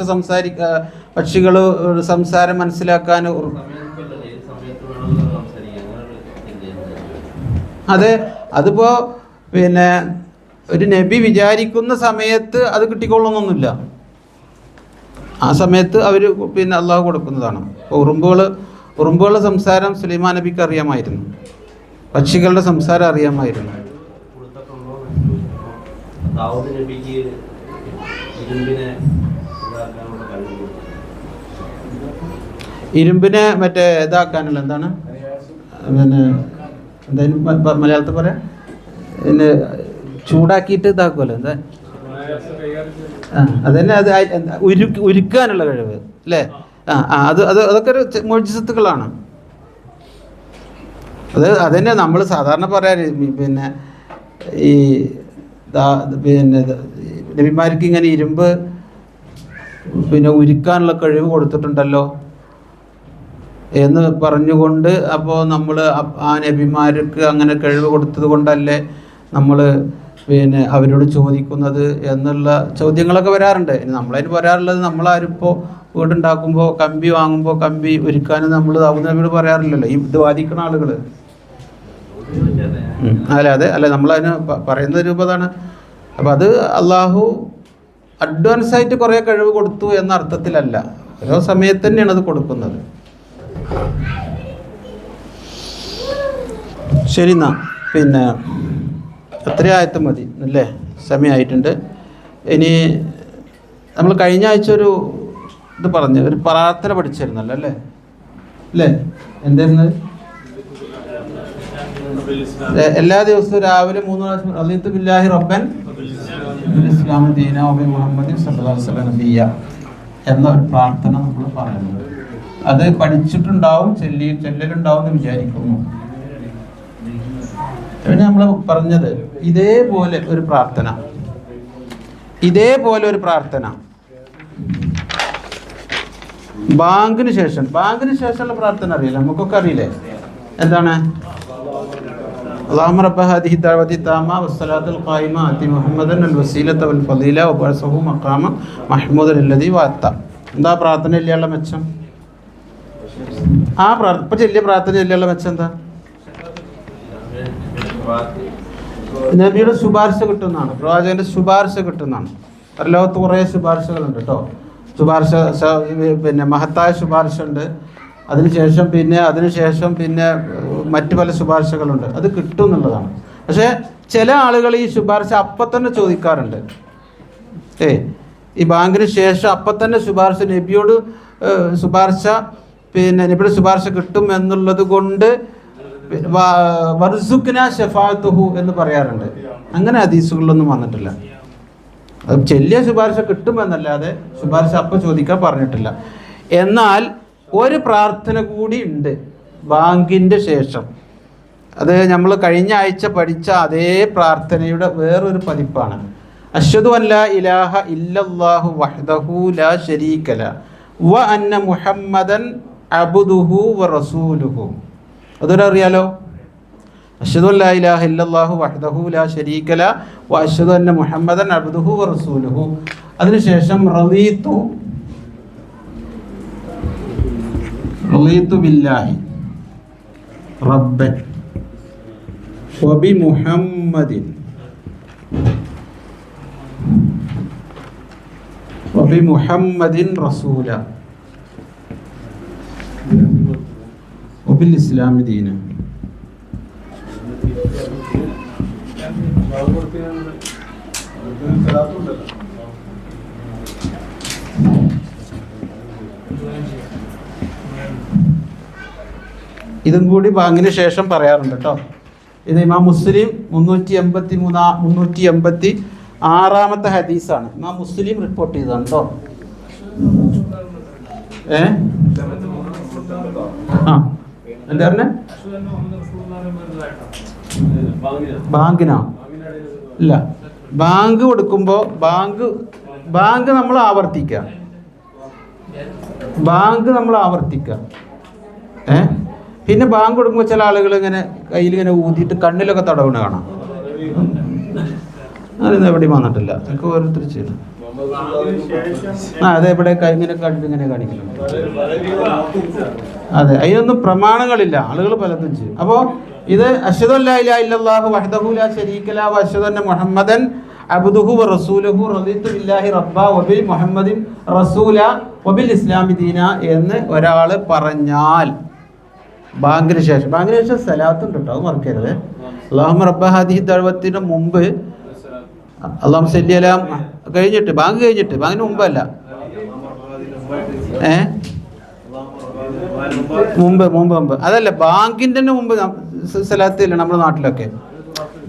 പക്ഷികൾ സംസാരം മനസ്സിലാക്കാൻ. അതെ, അതിപ്പോ ഒരു നബി വിചാരിക്കുന്ന സമയത്ത് അത് കിട്ടിക്കൊള്ളുന്നൊന്നുമില്ല. ആ സമയത്ത് അവർ അള്ളാഹു കൊടുക്കുന്നതാണ്. ഇപ്പോൾ ഉറുമ്പുകളുടെ സംസാരം സുലൈമാൻ നബിക്ക് അറിയാമായിരുന്നു. പക്ഷികളുടെ സംസാരം അറിയാമായിരുന്നു. ഇരുമ്പിനെ മറ്റേ ഇതാക്കാനുള്ള എന്താണ് എന്തായാലും മലയാളത്തിൽ പറയാം, ചൂടാക്കിയിട്ട് ഇതാക്കുമല്ലോ, എന്താ അതന്നെ, അത് ഉരുക്കാനുള്ള കഴിവ് അല്ലേ? അതൊക്കെ ഒരു മുഅ്ജിസത്തുകളാണ്. അതന്നെ നമ്മൾ സാധാരണ പറയാറ്. ഈ നബിമാർക്ക് ഇങ്ങനെ ഇരുമ്പ് ഉരുക്കാനുള്ള കഴിവ് കൊടുത്തിട്ടുണ്ടല്ലോ എന്ന് പറഞ്ഞുകൊണ്ട്, അപ്പോൾ നമ്മൾ ആ നബിമാർക്ക് അങ്ങനെ കഴിവ് കൊടുത്തത് കൊണ്ടല്ലേ നമ്മൾ അവരോട് ചോദിക്കുന്നത് എന്നുള്ള ചോദ്യങ്ങളൊക്കെ വരാറുണ്ട്. ഇനി നമ്മളതിന് പറയാറുള്ളത്, നമ്മളാരിപ്പോൾ വീടുണ്ടാക്കുമ്പോൾ കമ്പി വാങ്ങുമ്പോൾ കമ്പി ഒരുക്കാനും നമ്മൾ ദാവൂദ് നബിയോട് പറയാറില്ലല്ലോ, ഈ ഇത് വാദിക്കുന്ന ആളുകൾ. അല്ല നമ്മളതിന് പറയുന്ന രൂപതാണ്. അപ്പം അത് അള്ളാഹു അഡ്വാൻസായിട്ട് കുറേ കഴിവ് കൊടുത്തു എന്ന അർത്ഥത്തിലല്ല, ഓരോ സമയത്ത് തന്നെയാണ് അത് കൊടുക്കുന്നത്. ശരി, എന്നാ അത്രയും ആയത്ത് മതി അല്ലേ? സമയമായിട്ടുണ്ട്. ഇനി നമ്മൾ കഴിഞ്ഞ ആഴ്ച ഒരു ഇത് പറഞ്ഞു, ഒരു പ്രാർത്ഥന പഠിച്ചിരുന്നല്ലോ അല്ലേ? അല്ലേ, എന്തായിരുന്നു? എല്ലാ ദിവസവും രാവിലെ 3 പ്രാവശ്യം റളിയതു ബില്ലാഹി റബ്ബൻ ഇസ്ലാമി ദീന വബി മുഹമ്മദിൻ സല്ലല്ലാഹു അലൈഹി വസല്ലം നബിയ്യ എന്ന ഒരു പ്രാർത്ഥന നമ്മൾ പറയുന്നത്. അത് പഠിച്ചിട്ടുണ്ടാവും, ചെല്ലലുണ്ടാവും എന്ന് വിചാരിക്കുന്നു. പിന്നെ നമ്മൾ പറഞ്ഞത് ഇതേപോലെ ഒരു പ്രാർത്ഥന ബാങ്കിന് ശേഷമുള്ള പ്രാർത്ഥന അറിയില്ല, നമുക്കൊക്കെ അറിയില്ലേ? എന്താണ്? اللهم رب هذه الدعوة التامة والصلاة القائمة آت محمدا الوسيلة والفضيلة وابعثه مقاما محمودا الذي وعدته. എന്താ പ്രാർത്ഥന ഇല്ലയുള്ള മെച്ചം? ആ ഇപ്പൊ ചെല്ലിയ പ്രാർത്ഥന ഇല്ലയുള്ള മെച്ചം എന്താ? നബിയുടെ ശുപാർശ കിട്ടുന്നതാണ്, പ്രവാചകന്റെ ശുപാർശ കിട്ടുന്നതാണ്. ലോകത്ത് കുറേ ശുപാർശകളുണ്ട് കേട്ടോ. ശുപാർശ പിന്നെ മഹത്തായ ശുപാർശ ഉണ്ട്. അതിനുശേഷം പിന്നെ മറ്റു പല ശുപാർശകളുണ്ട്. അത് കിട്ടും എന്നുള്ളതാണ്. പക്ഷേ ചില ആളുകൾ ഈ ശുപാർശ അപ്പം തന്നെ ചോദിക്കാറുണ്ട്. ഈ ബാങ്കിന് ശേഷം അപ്പം തന്നെ ശുപാർശ നബിയോട് ശുപാർശ നബിയുടെ ശുപാർശ കിട്ടും എന്നുള്ളത് കൊണ്ട് വർസുഖ്ന ശഫാഅത്തുഹു എന്ന് പറയാറുണ്ട്. അങ്ങനെ ഹദീസുകളിലൊന്നും വന്നിട്ടില്ല. അത് ചെല്ലിയ ശുപാർശ കിട്ടുമെന്നല്ലാതെ ശുപാർശ അപ്പം ചോദിക്കാൻ പറഞ്ഞിട്ടില്ല. എന്നാൽ ഒരു പ്രാർത്ഥന കൂടി ഉണ്ട് ബാങ്കിൻ്റെ ശേഷം. അത് നമ്മൾ കഴിഞ്ഞ ആഴ്ച പഠിച്ച അതേ പ്രാർത്ഥനയുടെ വേറൊരു പതിപ്പാണ്. അശ്ഹദു അൻ ലാ ഇലാഹ ഇല്ലല്ലാഹു വഹ്ദഹു ലാ ശരീക ലഹു വ അന്ന മുഹമ്മദൻ അബ്ദുഹു വ റസൂലുഹു. അതൊരറിയാലോ? അശ്ഹദു അൻ ലാ ഇലാഹ ഇല്ലല്ലാഹു വഹ്ദഹു ലാ ശരീക ലഹു വ അശ്ഹദു അന്ന മുഹമ്മദൻ അബ്ദുഹു വ റസൂലുഹു. അതിനുശേഷം റളീതു ബില്ലാഹി റബ്ബൻ വബി മുഹമ്മദിൻ റസൂല വബിൽ ഇസ്ലാമി ദീന. ഇതും കൂടി ബാങ്കിന് ശേഷം പറയാറുണ്ട് കേട്ടോ. ഇത് ഇമാം മുസ്ലിം 386 ഹദീസാണ്. ഇമാം മുസ്ലിം റിപ്പോർട്ട് ചെയ്തതാണ് കേട്ടോ. എന്താ പറഞ്ഞേ? ബാങ്കിനാ? ഇല്ല, ബാങ്ക് കൊടുക്കുമ്പോൾ ബാങ്ക് നമ്മൾ ആവർത്തിക്കുക. പിന്നെ ബാങ്ക് കൊടുക്കുമ്പോൾ ചില ആളുകൾ ഇങ്ങനെ കയ്യിൽ ഊതിയിട്ട് കണ്ണിലൊക്കെ തടവണ കാണാം. അതൊന്നും എവിടെയും വന്നിട്ടില്ല. എനിക്ക് ഓരോരുത്തർ ചെയ്യണം. അതെ, ഇവിടെ ഇങ്ങനെ കാണിക്കുന്നുണ്ട്. അതെ, അതിനൊന്നും പ്രമാണങ്ങളില്ല. ആളുകൾ പലതും ചെയ്യും. അപ്പോൾ ഇത് അശ്ഹദു അല്ലാ ഇലാഹ ഇല്ലല്ലാഹു വഹ്ദഹു ലാ ശരീക ലഹു വ അശ്ഹദു അന്ന മുഹമ്മദൻ അബ്ദുഹു വ റസൂലുഹു റളിതു ബില്ലാഹി റബ്ബ വബി മുഹമ്മദിൻ റസൂല വബിൽ ഇസ്ലാമി ദീന എന്ന് ഒരാൾ പറഞ്ഞാൽ ബാങ്കിന് ശേഷം സലാത്തുണ്ട് കേട്ടോ, അത് മറക്കരുത്. അല്ലാഹുമ്മ റബ്ബ ഹാദിഹി ദഅവത്തിന് മുമ്പ് അല്ലാഹുമ്മ സല്ലി അലാ കഴിഞ്ഞിട്ട്, ബാങ്ക് കഴിഞ്ഞിട്ട്, ബാങ്കിന് മുമ്പല്ല, മുമ്പ് അതല്ല, ബാങ്കിൻ്റെ മുമ്പ് സലാത്തില്ല. നമ്മുടെ നാട്ടിലൊക്കെ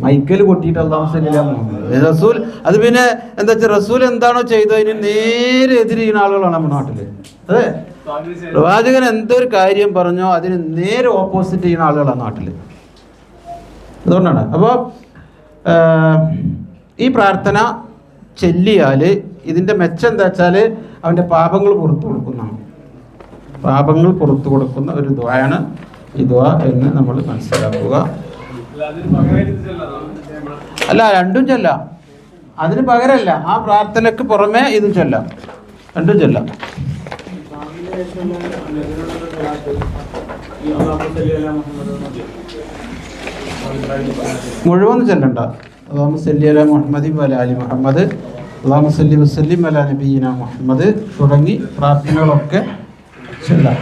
മൈക്കൽ കൊട്ടിയിട്ട് അല്ലാഹുമ്മ സല്ലി അലാ മുഹമ്മദ് റസൂൽ. അത് പിന്നെ എന്താ വെച്ചാൽ റസൂൽ എന്താണോ ചെയ്തതിന് നേരെ എതിരിക്കുന്ന ആളുകളാണ് നമ്മുടെ നാട്ടിൽ. അതെ, പ്രവാചകൻ എന്തൊരു കാര്യം പറഞ്ഞോ അതിന് നേരെ ഓപ്പോസിറ്റ് ചെയ്യുന്ന ആളുകളാണ് നാട്ടിൽ. അതുകൊണ്ടാണ്. അപ്പോൾ ഈ പ്രാർത്ഥന ചൊല്ലിയാൽ ഇതിൻ്റെ മെച്ചം എന്താ വെച്ചാൽ അവൻ്റെ പാപങ്ങൾ പുറത്തു കൊടുക്കുന്ന ഒരു ദുആയാണ് ഈ ദുആ എന്ന് നമ്മൾ മനസ്സിലാക്കുക. അല്ല, രണ്ടും ചൊല്ലാം. അതിന് പകരമല്ല, ആ പ്രാർത്ഥനയ്ക്ക് പുറമെ ഇതും ചൊല്ലാം, രണ്ടും ചൊല്ലാം. മുഴുവൻ ചെല്ലണ്ട. അല്ലാഹുമ്മ സല്ലി അലാ മുഹമ്മദി വഅലാ ആലി മുഹമ്മദ്, അല്ലാഹുമ്മ സല്ലി വസല്ലിം അലാ നബിയിനാ മുഹമ്മദ് തുടങ്ങി പ്രാർത്ഥനകളൊക്കെ ചെല്ലാം.